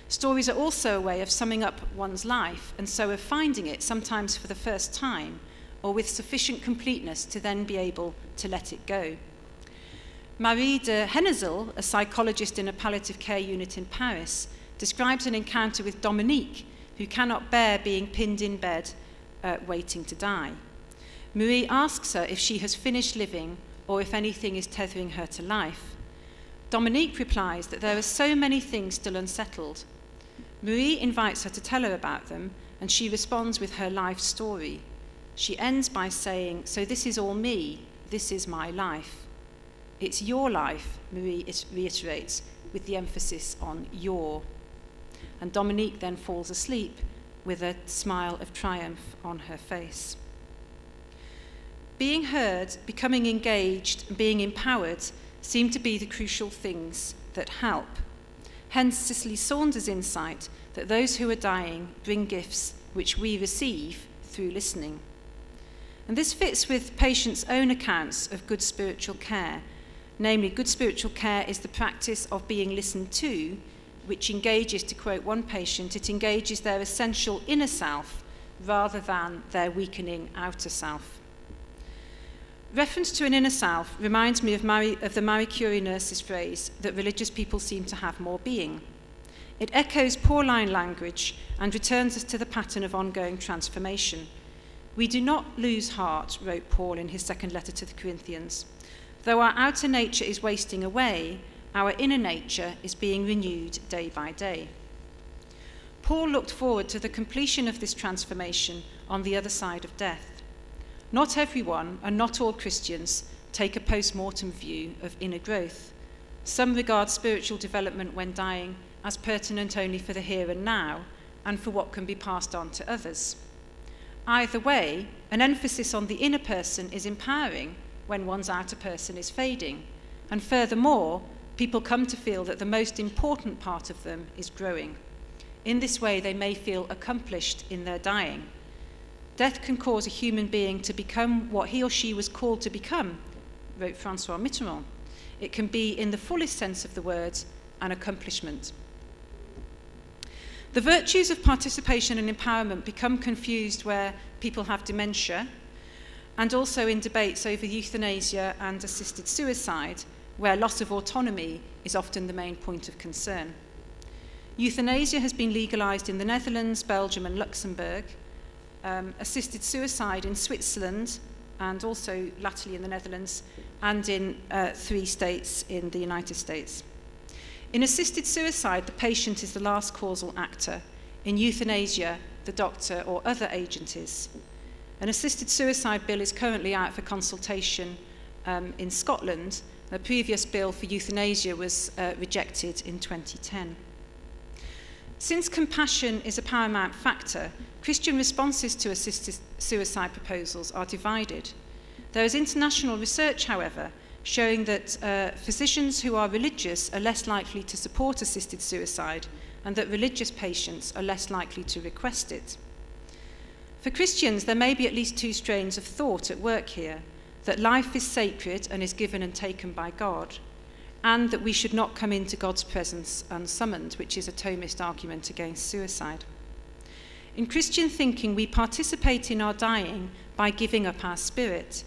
Stories are also a way of summing up one's life, and so of finding it, sometimes for the first time, or with sufficient completeness to then be able to let it go. Marie de Hennezel, a psychologist in a palliative care unit in Paris, describes an encounter with Dominique, who cannot bear being pinned in bed, waiting to die. Marie asks her if she has finished living or if anything is tethering her to life. Dominique replies that there are so many things still unsettled. Marie invites her to tell her about them, and she responds with her life story. She ends by saying, "So this is all me, this is my life." "It's your life," Marie reiterates, with the emphasis on your. And Dominique then falls asleep with a smile of triumph on her face. Being heard, becoming engaged, and being empowered seem to be the crucial things that help. Hence Cicely Saunders' insight that those who are dying bring gifts which we receive through listening. And this fits with patients' own accounts of good spiritual care. Namely, good spiritual care is the practice of being listened to, which engages, to quote one patient, it engages their essential inner self rather than their weakening outer self. Reference to an inner self reminds me of the Marie Curie nurse's phrase that religious people seem to have more being. It echoes Pauline language and returns us to the pattern of ongoing transformation. We do not lose heart, wrote Paul in his second letter to the Corinthians. Though our outer nature is wasting away, our inner nature is being renewed day by day. Paul looked forward to the completion of this transformation on the other side of death. Not everyone, and not all Christians, take a post-mortem view of inner growth. Some regard spiritual development when dying as pertinent only for the here and now, and for what can be passed on to others. Either way, an emphasis on the inner person is empowering when one's outer person is fading, and furthermore, people come to feel that the most important part of them is growing. In this way, they may feel accomplished in their dying. Death can cause a human being to become what he or she was called to become, wrote Francois Mitterrand. It can be, in the fullest sense of the word, an accomplishment. The virtues of participation and empowerment become confused where people have dementia, and also in debates over euthanasia and assisted suicide, where loss of autonomy is often the main point of concern. Euthanasia has been legalized in the Netherlands, Belgium, and Luxembourg. Assisted suicide in Switzerland, and also latterly in the Netherlands, and in 3 states in the United States. In assisted suicide, the patient is the last causal actor. In euthanasia, the doctor or other agent is. An assisted suicide bill is currently out for consultation in Scotland. A previous bill for euthanasia was rejected in 2010. Since compassion is a paramount factor, Christian responses to assisted suicide proposals are divided. There is international research, however, showing that physicians who are religious are less likely to support assisted suicide, and that religious patients are less likely to request it. For Christians, there may be at least 2 strains of thought at work here: that life is sacred and is given and taken by God, and that we should not come into God's presence unsummoned, which is a Thomist argument against suicide. In Christian thinking, we participate in our dying by giving up our spirit.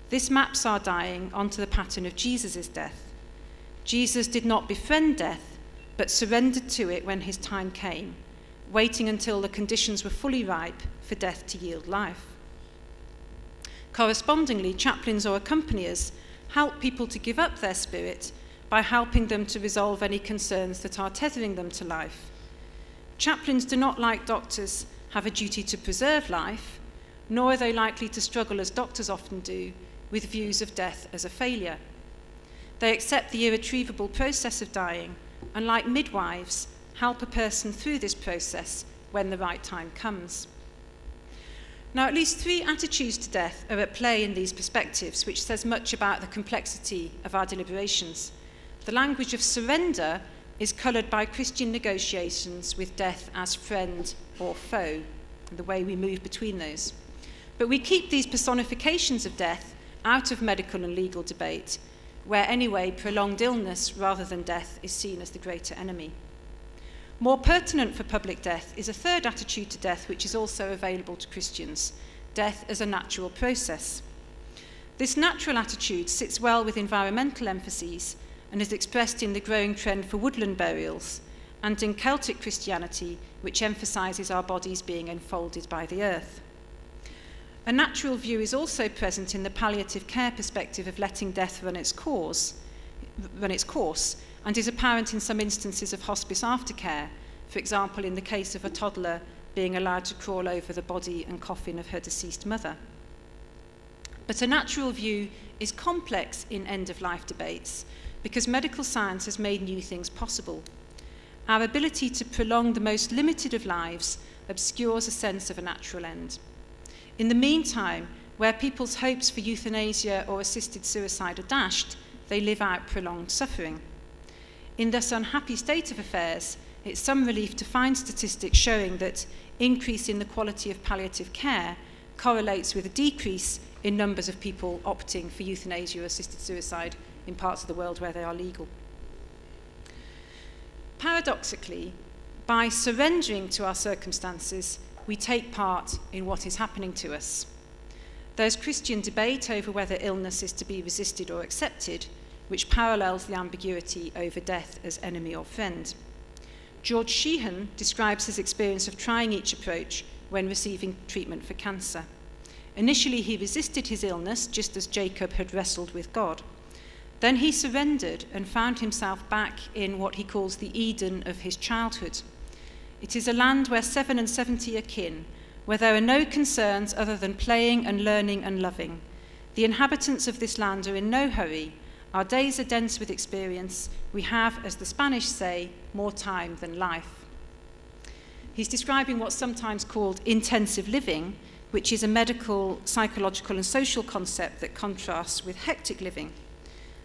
This maps our dying onto the pattern of Jesus' death. Jesus did not befriend death, but surrendered to it when his time came, waiting until the conditions were fully ripe for death to yield life. Correspondingly, chaplains or accompaniers help people to give up their spirit by helping them to resolve any concerns that are tethering them to life. Chaplains do not, like doctors, have a duty to preserve life, nor are they likely to struggle, as doctors often do, with views of death as a failure. They accept the irretrievable process of dying, and like midwives, help a person through this process when the right time comes. Now, at least 3 attitudes to death are at play in these perspectives, which says much about the complexity of our deliberations. The language of surrender is coloured by Christian negotiations with death as friend or foe, and the way we move between those. But we keep these personifications of death out of medical and legal debate, where anyway prolonged illness rather than death is seen as the greater enemy. More pertinent for public death is a 3rd attitude to death, which is also available to Christians: death as a natural process. This natural attitude sits well with environmental emphases and is expressed in the growing trend for woodland burials, and in Celtic Christianity, which emphasises our bodies being enfolded by the earth. A natural view is also present in the palliative care perspective of letting death run its course, and is apparent in some instances of hospice aftercare, for example in the case of a toddler being allowed to crawl over the body and coffin of her deceased mother. But a natural view is complex in end-of-life debates because medical science has made new things possible. Our ability to prolong the most limited of lives obscures a sense of a natural end. In the meantime, where people's hopes for euthanasia or assisted suicide are dashed, they live out prolonged suffering. In this unhappy state of affairs, it's some relief to find statistics showing that increase in the quality of palliative care correlates with a decrease in numbers of people opting for euthanasia or assisted suicide in parts of the world where they are legal. Paradoxically, by surrendering to our circumstances, we take part in what is happening to us. There's Christian debate over whether illness is to be resisted or accepted, which parallels the ambiguity over death as enemy or friend. George Sheehan describes his experience of trying each approach when receiving treatment for cancer. Initially, he resisted his illness, just as Jacob had wrestled with God. Then he surrendered and found himself back in what he calls the Eden of his childhood. It is a land where 7 and 70 are kin, where there are no concerns other than playing and learning and loving. The inhabitants of this land are in no hurry. Our days are dense with experience. We have, as the Spanish say, more time than life. He's describing what's sometimes called intensive living, which is a medical, psychological, and social concept that contrasts with hectic living.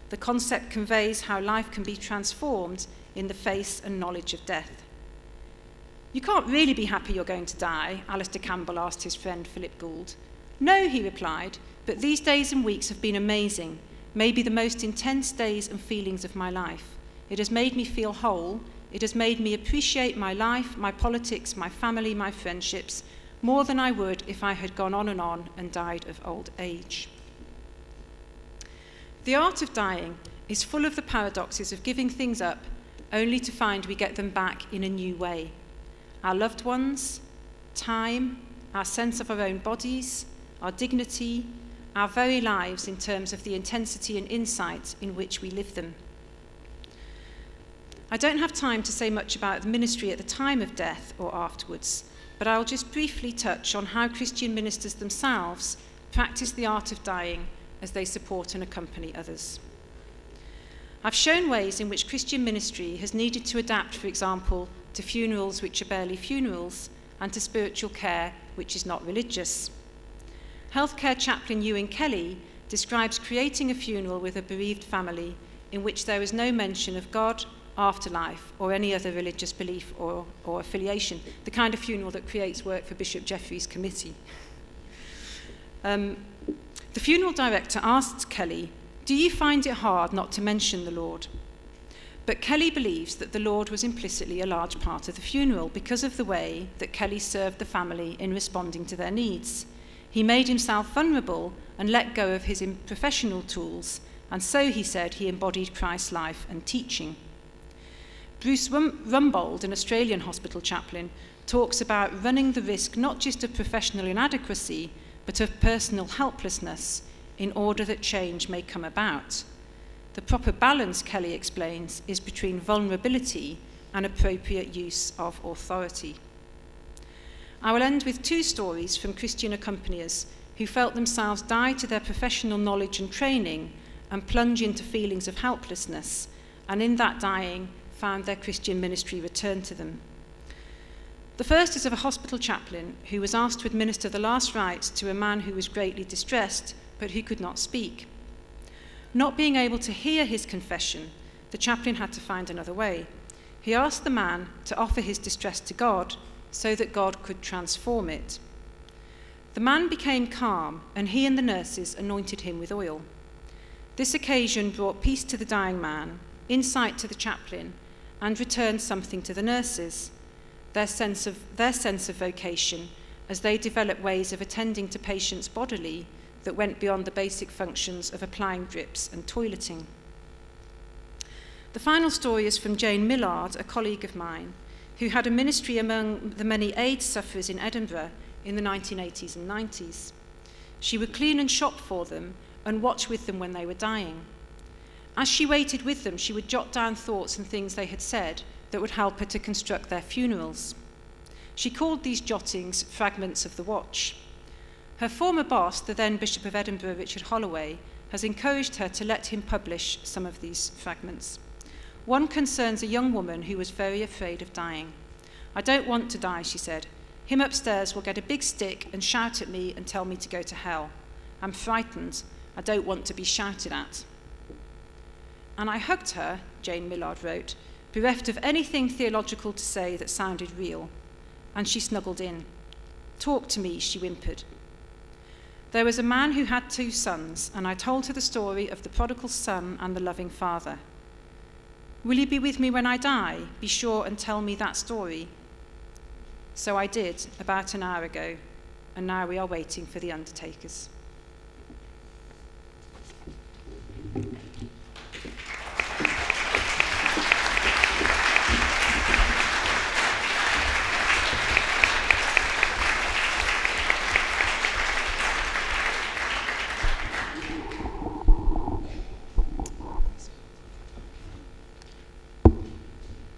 The concept conveys how life can be transformed in the face and knowledge of death. You can't really be happy you're going to die, Alistair Campbell asked his friend Philip Gould. No, he replied, but these days and weeks have been amazing, maybe the most intense days and feelings of my life. It has made me feel whole. It has made me appreciate my life, my politics, my family, my friendships, more than I would if I had gone on and died of old age. The art of dying is full of the paradoxes of giving things up only to find we get them back in a new way. Our loved ones, time, our sense of our own bodies, our dignity, our very lives in terms of the intensity and insight in which we live them. I don't have time to say much about the ministry at the time of death or afterwards, but I'll just briefly touch on how Christian ministers themselves practice the art of dying as they support and accompany others. I've shown ways in which Christian ministry has needed to adapt, for example, to funerals which are barely funerals and to spiritual care which is not religious. Healthcare chaplain Ewan Kelly describes creating a funeral with a bereaved family in which there is no mention of God, afterlife, or any other religious belief or affiliation, the kind of funeral that creates work for Bishop Jeffrey's committee. The funeral director asked Kelly, "Do you find it hard not to mention the Lord?" But Kelly believes that the Lord was implicitly a large part of the funeral because of the way that Kelly served the family in responding to their needs. He made himself vulnerable and let go of his professional tools, and so, he said, he embodied Christ's life and teaching. Bruce Rumbold, an Australian hospital chaplain, talks about running the risk not just of professional inadequacy, but of personal helplessness in order that change may come about. The proper balance, Kelly explains, is between vulnerability and appropriate use of authority. I will end with 2 stories from Christian accompaniers who felt themselves die to their professional knowledge and training and plunge into feelings of helplessness, and in that dying found their Christian ministry return to them. The first is of a hospital chaplain who was asked to administer the last rites to a man who was greatly distressed but who could not speak. Not being able to hear his confession, the chaplain had to find another way. He asked the man to offer his distress to God so that God could transform it. The man became calm, and he and the nurses anointed him with oil. This occasion brought peace to the dying man, insight to the chaplain, and returned something to the nurses, their sense of vocation, as they developed ways of attending to patients bodily that went beyond the basic functions of applying drips and toileting. The final story is from Jane Millard, a colleague of mine, who had a ministry among the many AIDS sufferers in Edinburgh in the 1980s and 90s. She would clean and shop for them and watch with them when they were dying. As she waited with them, she would jot down thoughts and things they had said that would help her to construct their funerals. She called these jottings fragments of the watch. Her former boss, the then Bishop of Edinburgh, Richard Holloway, has encouraged her to let him publish some of these fragments. One concerns a young woman who was very afraid of dying. "I don't want to die," she said. "Him upstairs will get a big stick and shout at me and tell me to go to hell. I'm frightened. I don't want to be shouted at." "And I hugged her," Jane Millard wrote, bereft of anything theological to say that sounded real, and she snuggled in. "Talk to me," she whimpered. There was a man who had 2 sons, and I told her the story of the prodigal son and the loving father. "Will you be with me when I die? Be sure and tell me that story." So I did, about an hour ago, and now we are waiting for the undertakers.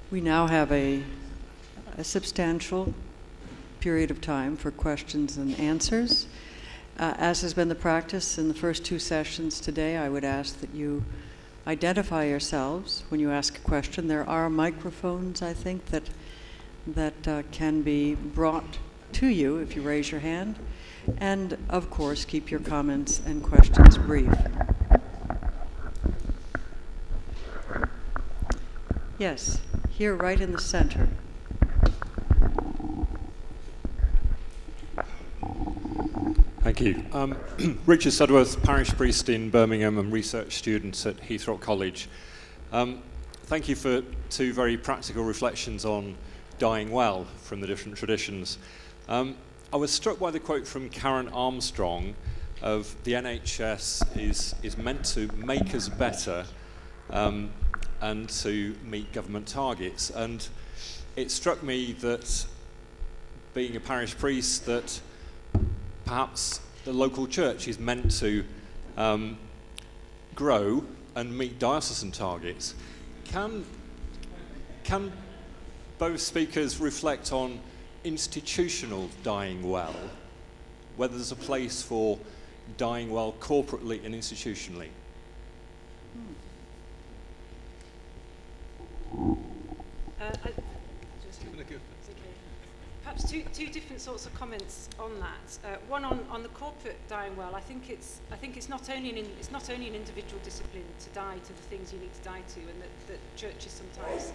We now have a substantial period of time for questions and answers. As has been the practice in the first 2 sessions today, I would ask that you identify yourselves when you ask a question. There are microphones, I think, that can be brought to you if you raise your hand. And, of course, keep your comments and questions brief. Yes, here right in the center.
Thank you. Richard Sudworth, parish priest in Birmingham and research student at Heathrow College. Thank you for 2 very practical reflections on dying well from the different traditions. I was struck by the quote from Karen Armstrong of the NHS is meant to make us better and to meet government targets. And it struck me that, being a parish priest, that perhaps the local church is meant to grow and meet diocesan targets. Can both speakers reflect on institutional dying well, whether there's a place for dying well corporately and institutionally?
Perhaps two different sorts of comments on that. One on the corporate dying well. I think it's not only an individual discipline to die to the things you need to die to, and that churches sometimes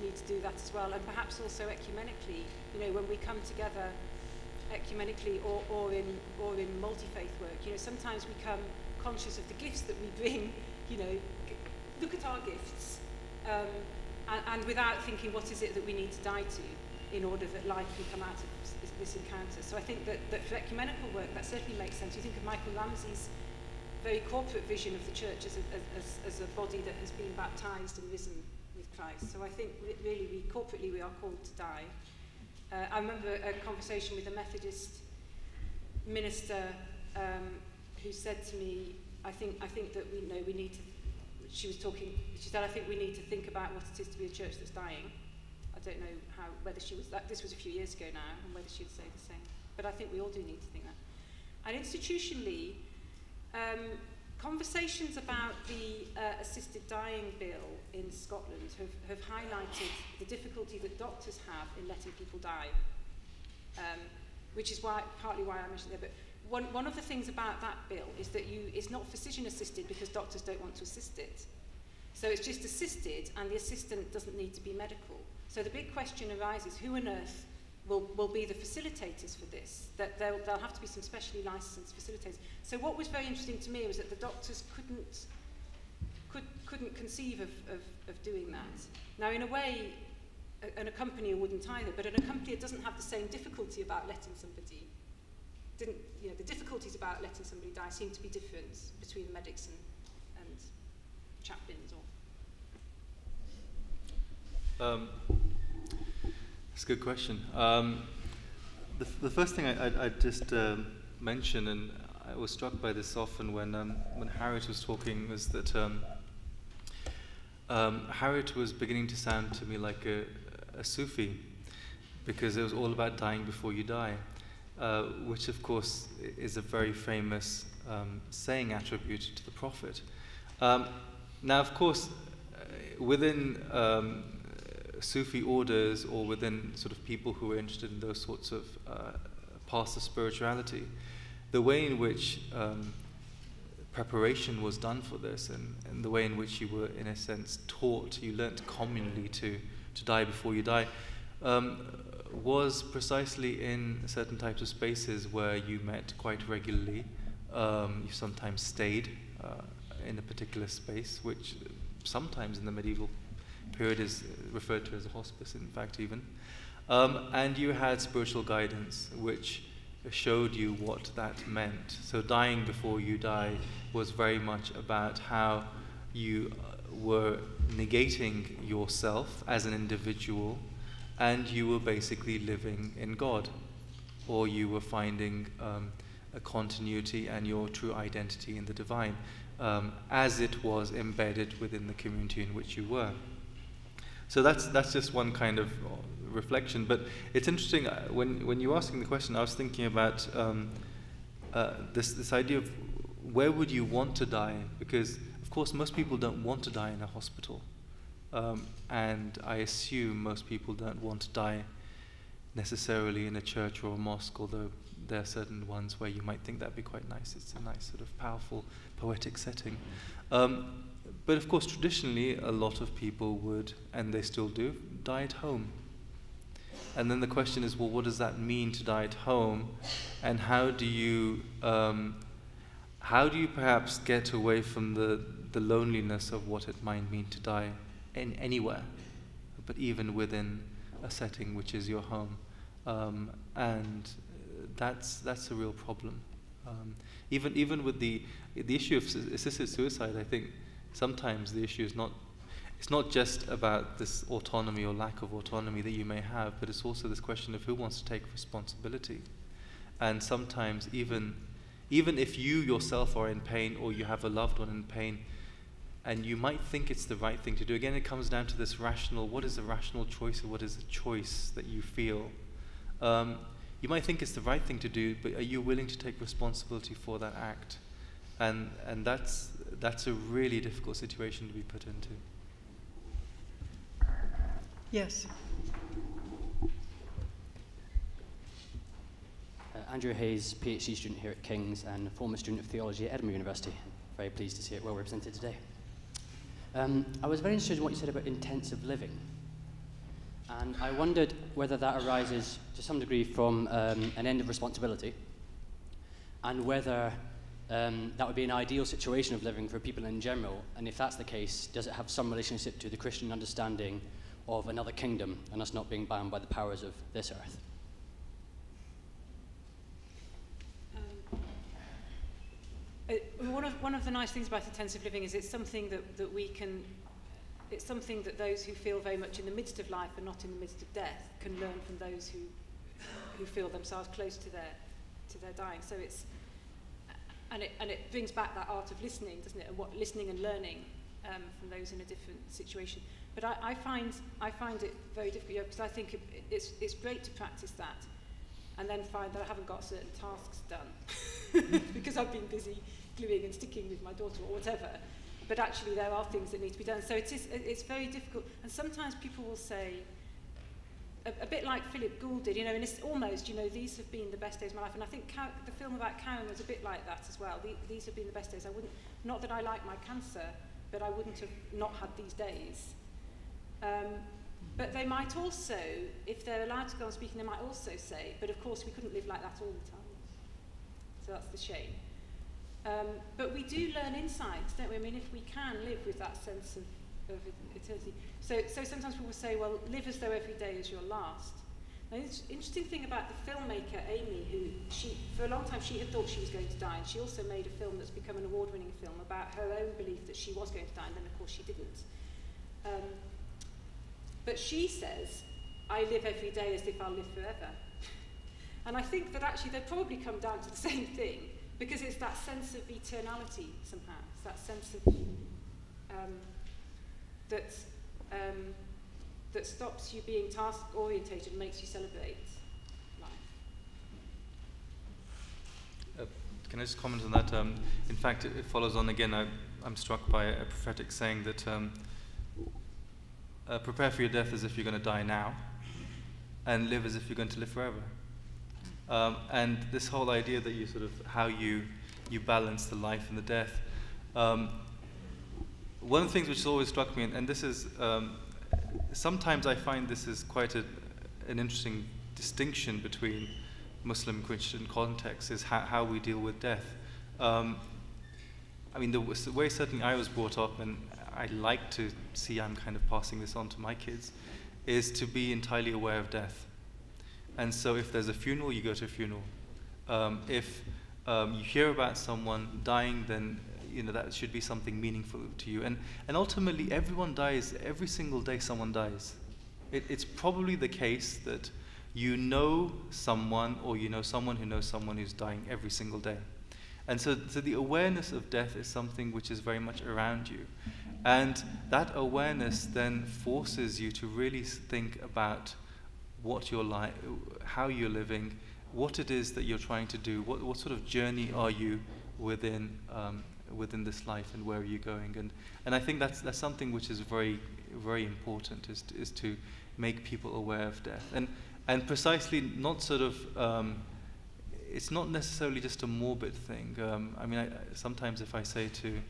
need to do that as well, and perhaps also ecumenically. You know, when we come together ecumenically or in multi-faith work, you know, sometimes we become conscious of the gifts that we bring. You know, look at our gifts. And without thinking, what is it that we need to die to in order that life can come out of this encounter. So I think that for ecumenical work, that certainly makes sense. You think of Michael Ramsey's very corporate vision of the church as a body that has been baptized and risen with Christ. So I think really corporately we are called to die. I remember a conversation with a Methodist minister who said to me, I think that we need to. She said, I think we need to think about what it is to be a church that's dying. I don't know whether she was this was a few years ago now, and whether she would say the same. But I think we all do need to think that. And institutionally, conversations about the assisted dying bill in Scotland have highlighted the difficulty that doctors have in letting people die, which is partly why I mentioned it. But one of the things about that bill is that it's not physician assisted because doctors don't want to assist it. So it's just assisted, and the assistant doesn't need to be medical. So the big question arises, who on earth will be the facilitators for this? That there'll have to be some specially licensed facilitators. So what was very interesting to me was that the doctors couldn't conceive of doing that. Now, in a way, an accompanier wouldn't either, but an accompanier doesn't have the same difficulty about letting somebody. The difficulties about letting somebody die seem to be different between medics and chaplains.
That's a good question. The first thing I'd just mention, and I was struck by this often when Harriet was talking, was that Harriet was beginning to sound to me like a Sufi, because it was all about dying before you die. Which of course is a very famous saying attributed to the Prophet. Now, of course, within Sufi orders, or within sort of people who are interested in those sorts of paths of spirituality, the way in which preparation was done for this, and the way in which you were, in a sense, taught, you learnt communally to die before you die, was precisely in certain types of spaces where you met quite regularly. You sometimes stayed in a particular space, which sometimes in the medieval period is referred to as a hospice, in fact, even. And you had spiritual guidance, which showed you what that meant. So dying before you die was very much about how you were negating yourself as an individual, and you were basically living in God, or you were finding a continuity and your true identity in the divine, as it was embedded within the community in which you were. So that's just one kind of reflection. But it's interesting, when you were asking the question, I was thinking about this idea of where would you want to die? Because, of course, most people don't want to die in a hospital. And I assume most people don't want to die necessarily in a church or a mosque, although there are certain ones where you might think that'd be quite nice. It's a nice sort of powerful, poetic setting. But of course, traditionally, a lot of people would, and they still do, die at home. And then the question is, well, what does that mean to die at home? And how do you perhaps get away from the loneliness of what it might mean to die in anywhere, but even within a setting which is your home? And that's a real problem. Even with the issue of assisted suicide, I think sometimes the issue is it's not just about this autonomy or lack of autonomy that you may have, but it's also this question of who wants to take responsibility. And sometimes even if you yourself are in pain, or you have a loved one in pain, and you might think it's the right thing to do, again it comes down to this rational, what is a rational choice, or what is a choice that you feel? You might think it's the right thing to do, but are you willing to take responsibility for that act? And that's a really difficult situation to be put into.
Yes.
Andrew Hayes, PhD student here at King's and a former student of theology at Edinburgh University. Very pleased to see it well represented today. I was very interested in what you said about intensive living. And I wondered whether that arises to some degree from an end of responsibility, and whether that would be an ideal situation of living for people in general, and if that's the case, does it have some relationship to the Christian understanding of another kingdom and us not being bound by the powers of this earth?
One of the nice things about intensive living is it's something that we can, it's something that those who feel very much in the midst of life and not in the midst of death can learn from those who feel themselves close to their dying. So it's, and it brings back that art of listening, doesn't it? What listening and learning from those in a different situation. But I find it very difficult, because I think it's great to practice that, and then find that I haven't got certain tasks done because I've been busy gluing and sticking with my daughter or whatever. But actually there are things that need to be done. So it's very difficult. And sometimes people will say, a bit like Philip Gould did, and it's almost, these have been the best days of my life. And I think the film about Karen was a bit like that as well. These have been the best days. Not that I like my cancer, but I wouldn't have not had these days. But they might also, if they're allowed to go on speaking, they might also say, but of course we couldn't live like that all the time. So that's the shame. But we do learn insights, don't we? I mean, if we can live with that sense of eternity. So sometimes people say, well, live as though every day is your last. Now, the interesting thing about the filmmaker, Amy, who for a long time she had thought she was going to die, and she also made a film that's become an award-winning film about her own belief that she was going to die, and then of course she didn't. But she says, I live every day as if I'll live forever. And I think that actually they probably come down to the same thing, because it's that sense of eternality somehow. It's that sense of that stops you being task-orientated and makes you celebrate life.
Can I just comment on that? In fact, it follows on again. I'm struck by a prophetic saying that prepare for your death as if you're going to die now, and live as if you're going to live forever. And this whole idea that you sort of, how you balance the life and the death, One of the things which has always struck me, and this is, sometimes I find this is quite an interesting distinction between Muslim and Christian contexts, is how we deal with death. I mean, the way certainly I was brought up, and I like to see I'm kind of passing this on to my kids, is to be entirely aware of death. And so if there's a funeral, you go to a funeral. If you hear about someone dying, then that should be something meaningful to you. And ultimately, everyone dies. Every single day someone dies. It's probably the case that you know someone, or you know someone who knows someone who's dying every single day. And so the awareness of death is something which is very much around you. And that awareness then forces you to really think about what you're like, how you're living, what it is that you're trying to do, what sort of journey are you within this life, and where are you going? And I think that's something which is very, very important, is to make people aware of death. And precisely not sort of, it's not necessarily just a morbid thing. I mean, sometimes if I say to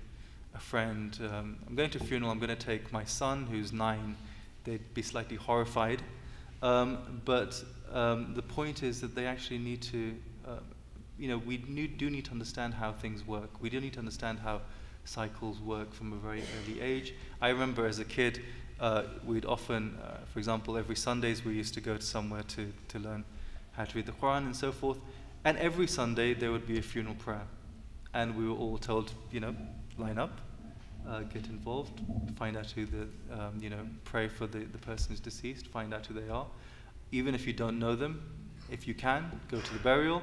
a friend, I'm going to a funeral, I'm going to take my son who's 9, they'd be slightly horrified. But the point is that they actually need to, we do need to understand how things work. We do need to understand how cycles work from a very early age. I remember as a kid, we'd often, for example, every Sundays we used to go to somewhere to learn how to read the Quran and so forth. And every Sunday there would be a funeral prayer. And we were all told, line up, get involved, find out who pray for the person who's deceased, find out who they are. Even if you don't know them, if you can, go to the burial.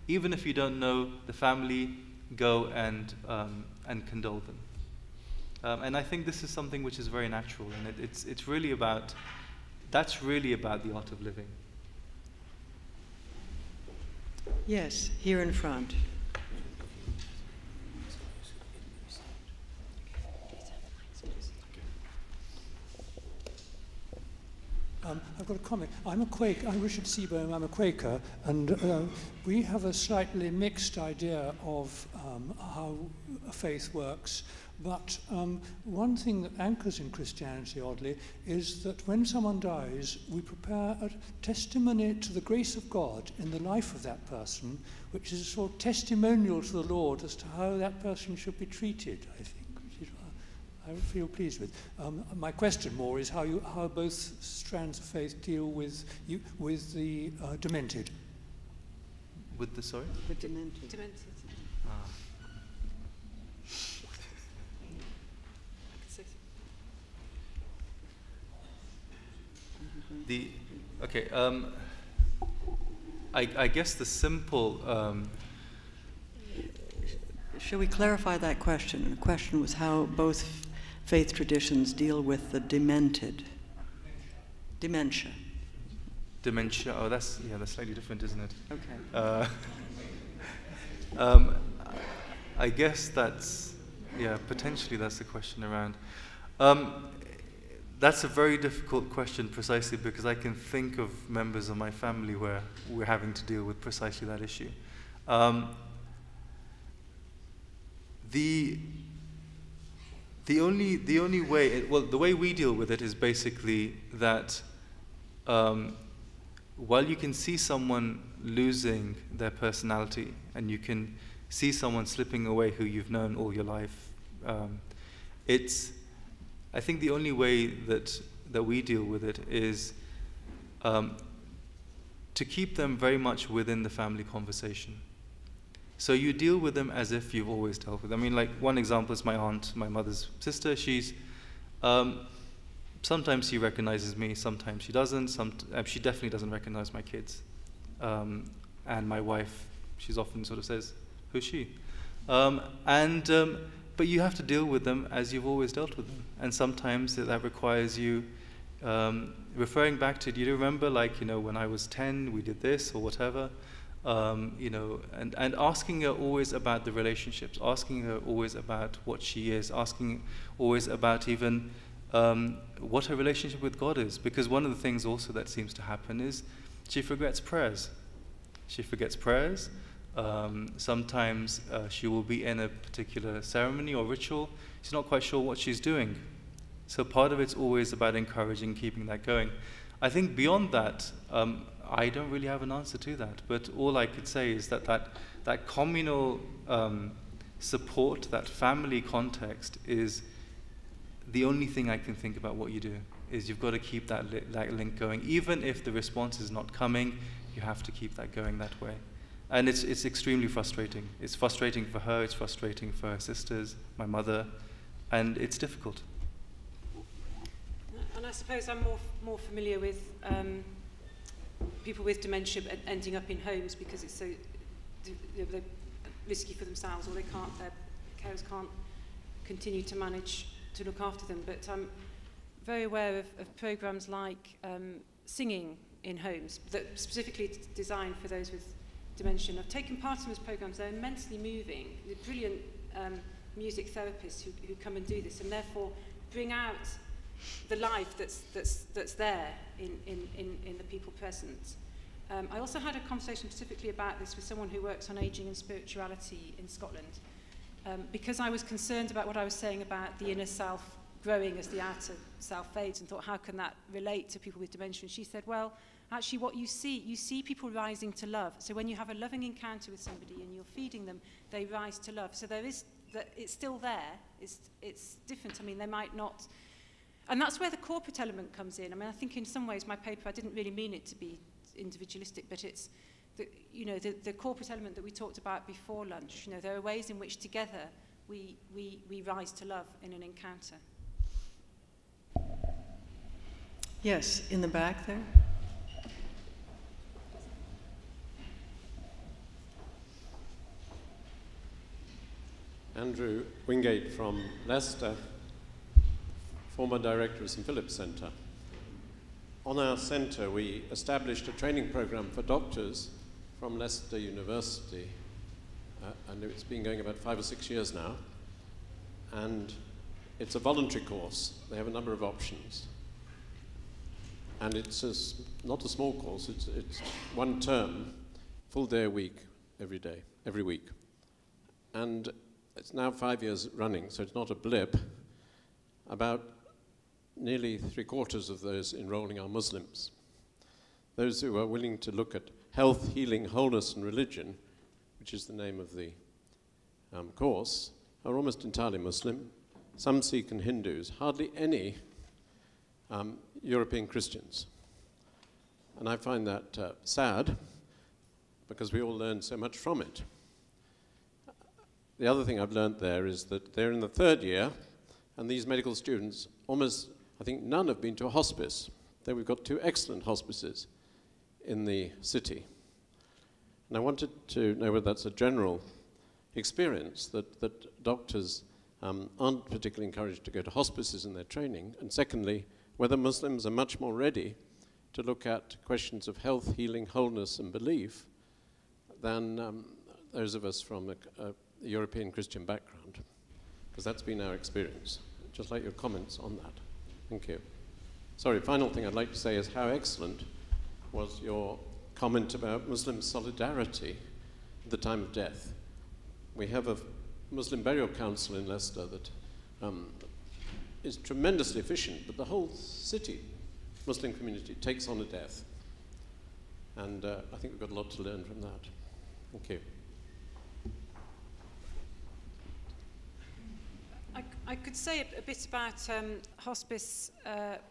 Even if you don't know the family, go and condole them. And I think this is something which is very natural, and it's really about, that's really about the art of living.
Yes, here in front.
I've got a comment. I'm a Quaker. I'm Richard Seabohm. I'm a Quaker, and we have a slightly mixed idea of how faith works. But one thing that anchors in Christianity, oddly, is that when someone dies, we prepare a testimony to the grace of God in the life of that person, which is a sort of testimonial to the Lord as to how that person should be treated, I think. I feel pleased with. My question more is how both strands of faith deal with the demented.
With the, sorry?
The demented.
I guess the simple.
Should we clarify that question? The question was how both faith traditions deal with the demented. Dementia.
Dementia. Oh, that's slightly different, isn't it?
Okay.
I guess that's, potentially that's the question around. That's a very difficult question, precisely because I can think of members of my family where we're having to deal with precisely that issue. The only way, the way we deal with it is basically that while you can see someone losing their personality, and you can see someone slipping away who you've known all your life, I think the only way that we deal with it is to keep them very much within the family conversation. So you deal with them as if you've always dealt with them. I mean, like, one example is my aunt, my mother's sister. She's, sometimes she recognizes me, sometimes she doesn't. She definitely doesn't recognize my kids. And my wife, she's often sort of says, who's she? But you have to deal with them as you've always dealt with them. And sometimes that requires you referring back to, do you remember, when I was 10, we did this, or whatever? And asking her always about the relationships, asking her always about what she is, asking always about even what her relationship with God is. Because one of the things also that seems to happen is she forgets prayers. She forgets prayers. Sometimes she will be in a particular ceremony or ritual. She's not quite sure what she's doing. So part of it's always about encouraging, keeping that going. I think beyond that, I don't really have an answer to that. But all I could say is that communal support, that family context is the only thing I can think about what you do, is you've got to keep that link going. Even if the response is not coming, you have to keep that going that way. And it's extremely frustrating. It's frustrating for her, it's frustrating for her sisters, my mother, and it's difficult.
And I suppose I'm more familiar with people with dementia ending up in homes because it's so they're risky for themselves, or their carers can't continue to manage to look after them. But I'm very aware of programs like singing in homes that specifically designed for those with dementia. I've taken part in those programs. They're immensely moving. They're brilliant music therapists who come and do this, and therefore bring out the life that's there in the people present. I also had a conversation specifically about this with someone who works on ageing and spirituality in Scotland, because I was concerned about what I was saying about the inner self growing as the outer self fades, and thought, how can that relate to people with dementia? And she said, well, actually what you see people rising to love. So when you have a loving encounter with somebody and you're feeding them, they rise to love. So there is that, it's still there. It's different. I mean, they might not. And that's where the corporate element comes in. I mean, I think in some ways my paper, I didn't really mean it to be individualistic, but it's the corporate element that we talked about before lunch. You know, there are ways in which together we rise to love in an encounter.
Yes, in the back there.
Andrew Wingate from Leicester, former director of St Philip's Centre. On our centre, we established a training programme for doctors from Leicester University, and it's been going about 5 or 6 years now. And it's a voluntary course. They have a number of options. And it's not a small course, it's 1 term, full day a week, every week. And it's now 5 years running, so it's not a blip. About nearly 3/4 of those enrolling are Muslims. Those who are willing to look at health, healing, wholeness, and religion, which is the name of the course, are almost entirely Muslim. Some Sikh and Hindus, hardly any European Christians. And I find that sad, because we all learn so much from it. The other thing I've learned there is that they're in the 3rd year, and these medical students, almost, I think none have been to a hospice. Then we've got 2 excellent hospices in the city. And I wanted to know whether that's a general experience, that doctors aren't particularly encouraged to go to hospices in their training, and secondly, whether Muslims are much more ready to look at questions of health, healing, wholeness, and belief than those of us from a European Christian background, because that's been our experience. Just like your comments on that. Thank you. Sorry, final thing I'd like to say is how excellent was your comment about Muslim solidarity at the time of death. We have a Muslim burial council in Leicester that is tremendously efficient, but the whole city, Muslim community, takes on a death. And I think we've got a lot to learn from that. Thank you.
I could say a bit about hospice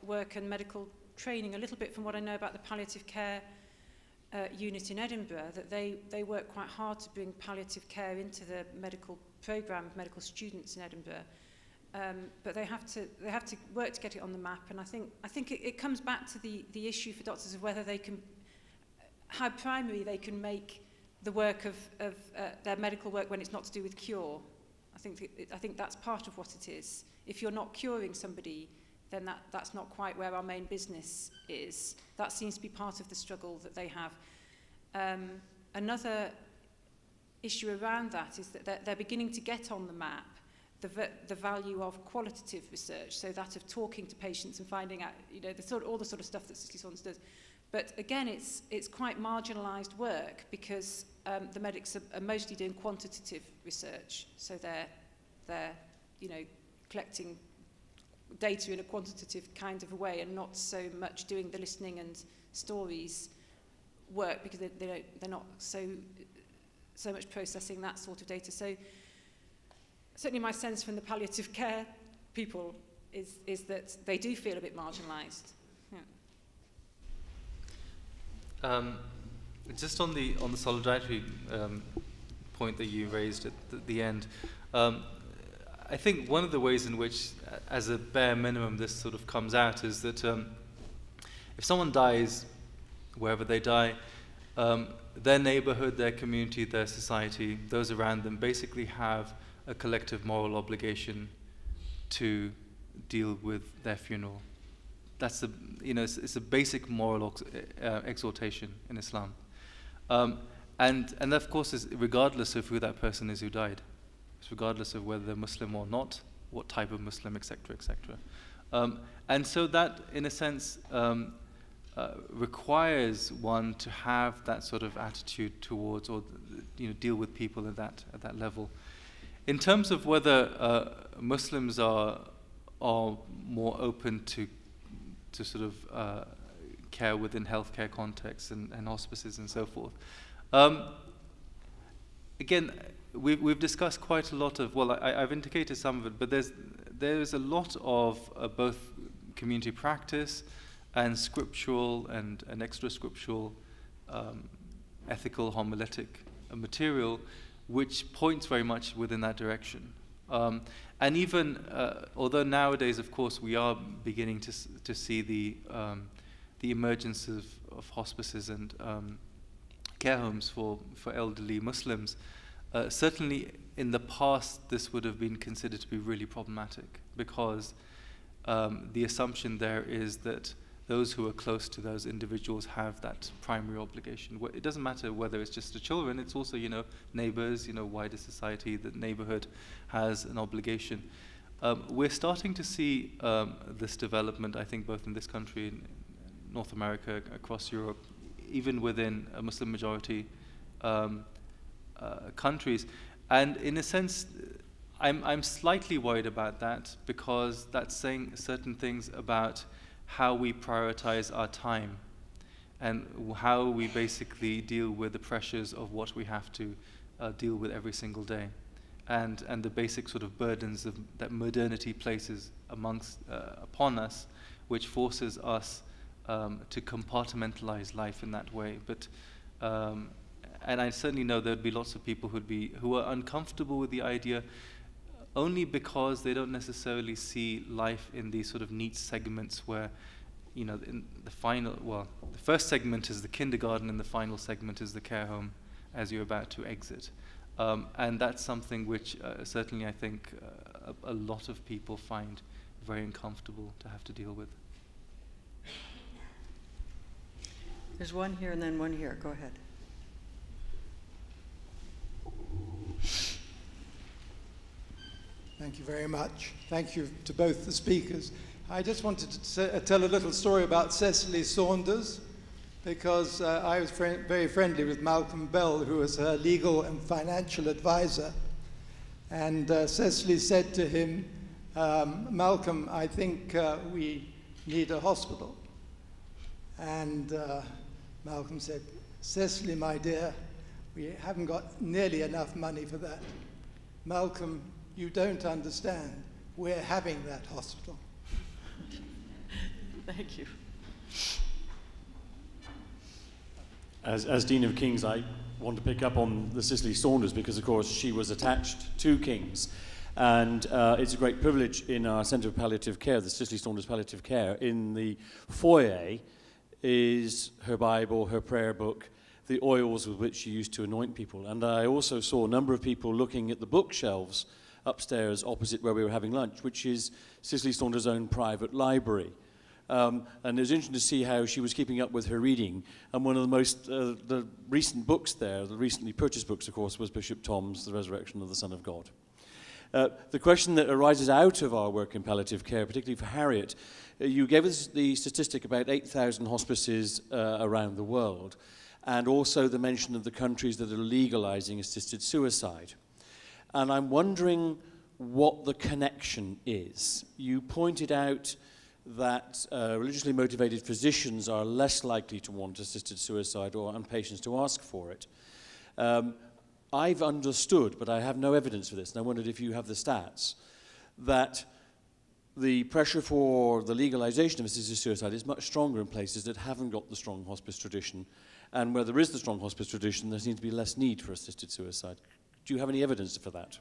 work and medical training, a little bit from what I know about the palliative care unit in Edinburgh, that they work quite hard to bring palliative care into the medical programme of medical students in Edinburgh. But they have to work to get it on the map, and I think it comes back to the issue for doctors of whether they can, how primary they can make the work of their medical work when it's not to do with cure. I think that's part of what it is. If you're not curing somebody, then that's not quite where our main business is. That seems to be part of the struggle that they have. Another issue around that is that they're beginning to get on the map the value of qualitative research, so that of talking to patients and finding out, you know, all the sort of stuff that Cicely Saunders does, But again, it's quite marginalised work because the medics are mostly doing quantitative research, so they're collecting data in a quantitative kind of a way, and not so much doing the listening and stories work, because they're not so much processing that sort of data. So certainly my sense from the palliative care people is that they do feel a bit marginalised. Yeah.
Just on the solidarity point that you raised at the end, I think one of the ways in which, as a bare minimum, this sort of comes out is that if someone dies, wherever they die, their neighborhood, their community, their society, those around them basically have a collective moral obligation to deal with their funeral. That's it's a basic moral exhortation in Islam, and of course is regardless of who that person is who died. It's regardless of whether they're Muslim or not, what type of Muslim, etc., etc. And so that, in a sense, requires one to have that sort of attitude towards, or deal with people at that level. In terms of whether Muslims are more open to sort of care within healthcare contexts and hospices and so forth, again, we've discussed quite a lot of, well, I've indicated some of it, but there's a lot of both community practice and scriptural and extra scriptural ethical homiletic material which points very much within that direction. And even, although nowadays, of course, we are beginning to see the emergence of hospices and care homes for elderly Muslims, certainly in the past this would have been considered to be really problematic, because the assumption there is that those who are close to those individuals have that primary obligation. It doesn't matter whether it's just the children, it's also, neighbors, wider society, the neighborhood has an obligation. We're starting to see this development, I think, both in this country, in North America, across Europe, even within a Muslim majority countries. And in a sense, I'm slightly worried about that, because that's saying certain things about how we prioritize our time and how we basically deal with the pressures of what we have to deal with every single day, and the basic sort of burdens that modernity places upon us, which forces us to compartmentalize life in that way. But and I certainly know there'd be lots of people who are uncomfortable with the idea, only because they don't necessarily see life in these sort of neat segments where, in the first segment is the kindergarten and the final segment is the care home as you're about to exit. And that's something which certainly I think a lot of people find very uncomfortable to have to deal with.
There's one here and then one here. Go ahead.
Thank you very much. Thank you to both the speakers. I just wanted to tell a little story about Cecily Saunders, because I was very friendly with Malcolm Bell, who was her legal and financial advisor. And Cecily said to him, Malcolm, I think we need a hospital. And Malcolm said, Cecily, my dear, we haven't got nearly enough money for that. Malcolm, you don't understand. We're having that hospital.
Thank you.
As Dean of King's, I want to pick up on the Cecily Saunders, because, of course, she was attached to King's. And it's a great privilege in our Centre of Palliative Care, the Cecily Saunders Palliative Care. In the foyer is her Bible, her prayer book, the oils with which she used to anoint people. And I also saw a number of people looking at the bookshelves upstairs opposite where we were having lunch, which is Cecily Saunders' own private library. And it was interesting to see how she was keeping up with her reading. And one of the most, the recent books there, the recently purchased books, of course, was Bishop Tom's The Resurrection of the Son of God. The question that arises out of our work in palliative care, particularly for Harriet, you gave us the statistic about 8,000 hospices around the world, and also the mention of the countries that are legalizing assisted suicide. And I'm wondering what the connection is. You pointed out that religiously motivated physicians are less likely to want assisted suicide and patients to ask for it. I've understood, but I have no evidence for this, and I wondered if you have the stats, that the pressure for the legalization of assisted suicide is much stronger in places that haven't got the strong hospice tradition, and where there is the strong hospice tradition, there seems to be less need for assisted suicide. Do you have any evidence for that?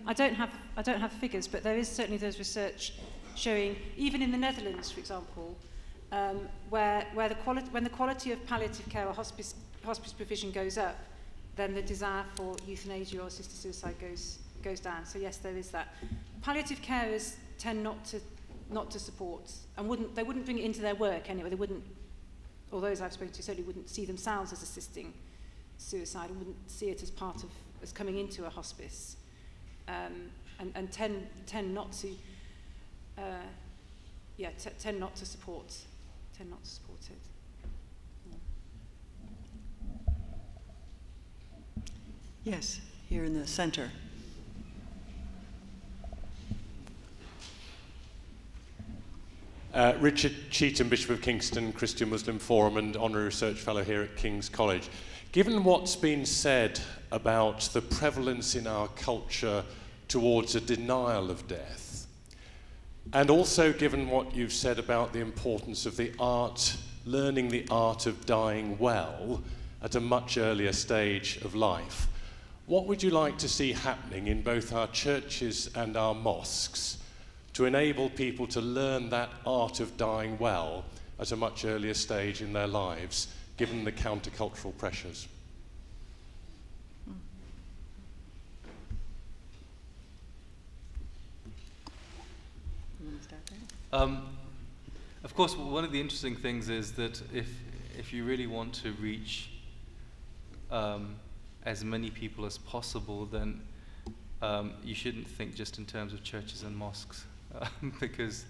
I don't have figures, but there is certainly there's research showing, even in the Netherlands, for example, where when the quality of palliative care or hospice provision goes up, then the desire for euthanasia or assisted suicide goes down. So yes, there is that. Palliative carers tend not to support, and they wouldn't bring it into their work anyway. They wouldn't, or those I've spoken to certainly wouldn't see themselves as assisting suicide and wouldn't see it as coming into a hospice, and tend not to support it.
Yes, here in the center.
Richard Cheetham, Bishop of Kingston, Christian Muslim Forum and Honorary Research Fellow here at King's College. Given what's been said about the prevalence in our culture towards a denial of death, and also given what you've said about the importance of learning the art of dying well at a much earlier stage of life, what would you like to see happening in both our churches and our mosques to enable people to learn that art of dying well at a much earlier stage in their lives, given the countercultural pressures?
Of course, one of the interesting things is that if you really want to reach as many people as possible, then you shouldn't think just in terms of churches and mosques, because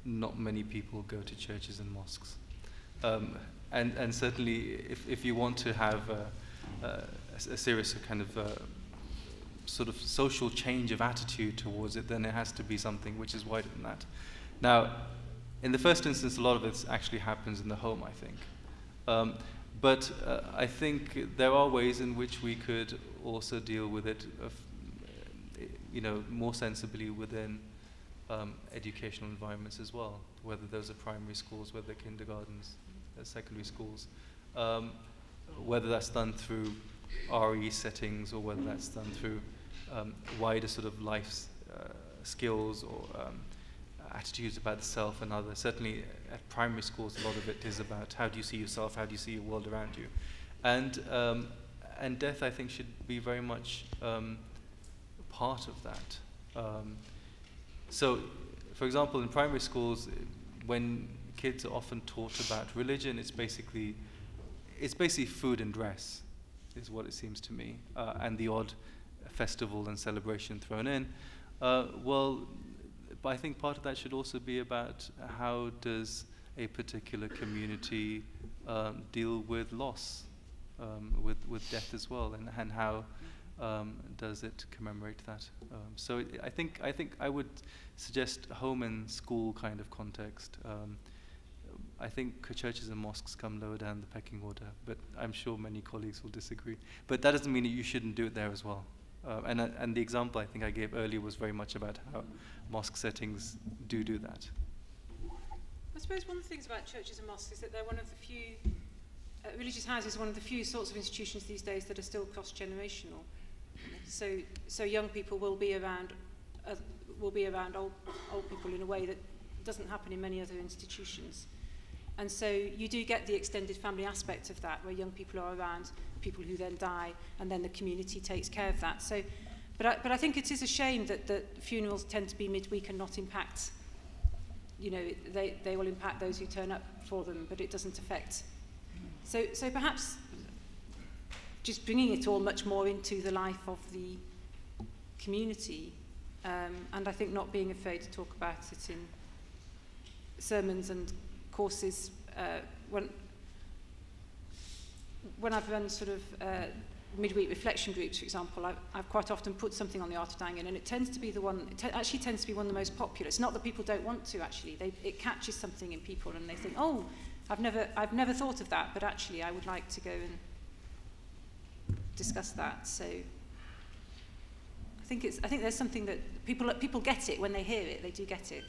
not many people go to churches and mosques. And certainly, if you want to have a serious kind of sort of social change of attitude towards it, then it has to be something which is wider than that. Now, in the first instance, a lot of it actually happens in the home, I think. But I think there are ways in which we could also deal with it, more sensibly within educational environments as well, whether those are primary schools, whether they're kindergartens, secondary schools, whether that's done through RE settings or whether that's done through wider sort of life skills or attitudes about the self and others. Certainly at primary schools, a lot of it is about how do you see yourself, how do you see your world around you. And death, I think, should be very much part of that. So, for example, in primary schools, when kids are often taught about religion, it's basically food and dress, is what it seems to me, and the odd festival and celebration thrown in. But I think part of that should also be about how does a particular community deal with loss, with death as well, and how does it commemorate that? So I think I would suggest home and school kind of context. I think churches and mosques come lower down the pecking order, but I'm sure many colleagues will disagree. But that doesn't mean that you shouldn't do it there as well. And the example I think I gave earlier was very much about how mosque settings do that.
I suppose one of the things about churches and mosques is that they're one of the few, religious houses are one of the few sorts of institutions these days that are still cross-generational. So young people will be around old people in a way that doesn't happen in many other institutions. And so you do get the extended family aspect of that, where young people are around people who then die, and then the community takes care of that. So, but I think it is a shame that funerals tend to be midweek and not impact, they will impact those who turn up for them, but it doesn't affect. So perhaps just bringing it all much more into the life of community, and I think not being afraid to talk about it in sermons and courses. When I've run sort of midweek reflection groups, for example, I've quite often put something on the art of dying in, and it tends to be the one, actually tends to be one of the most popular. It's not that people don't want to, actually. It catches something in people, and they think, oh, I've never thought of that, but actually I would like to go and discuss that. So I think there's something that people get it when they hear it. They do get it.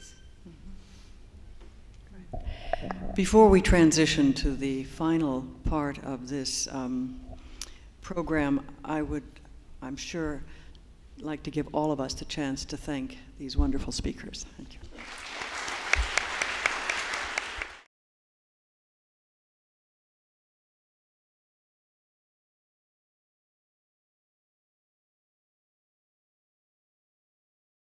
Before we transition to the final part of this program, I would, I'm sure, like to give all of us the chance to thank these wonderful speakers. Thank you.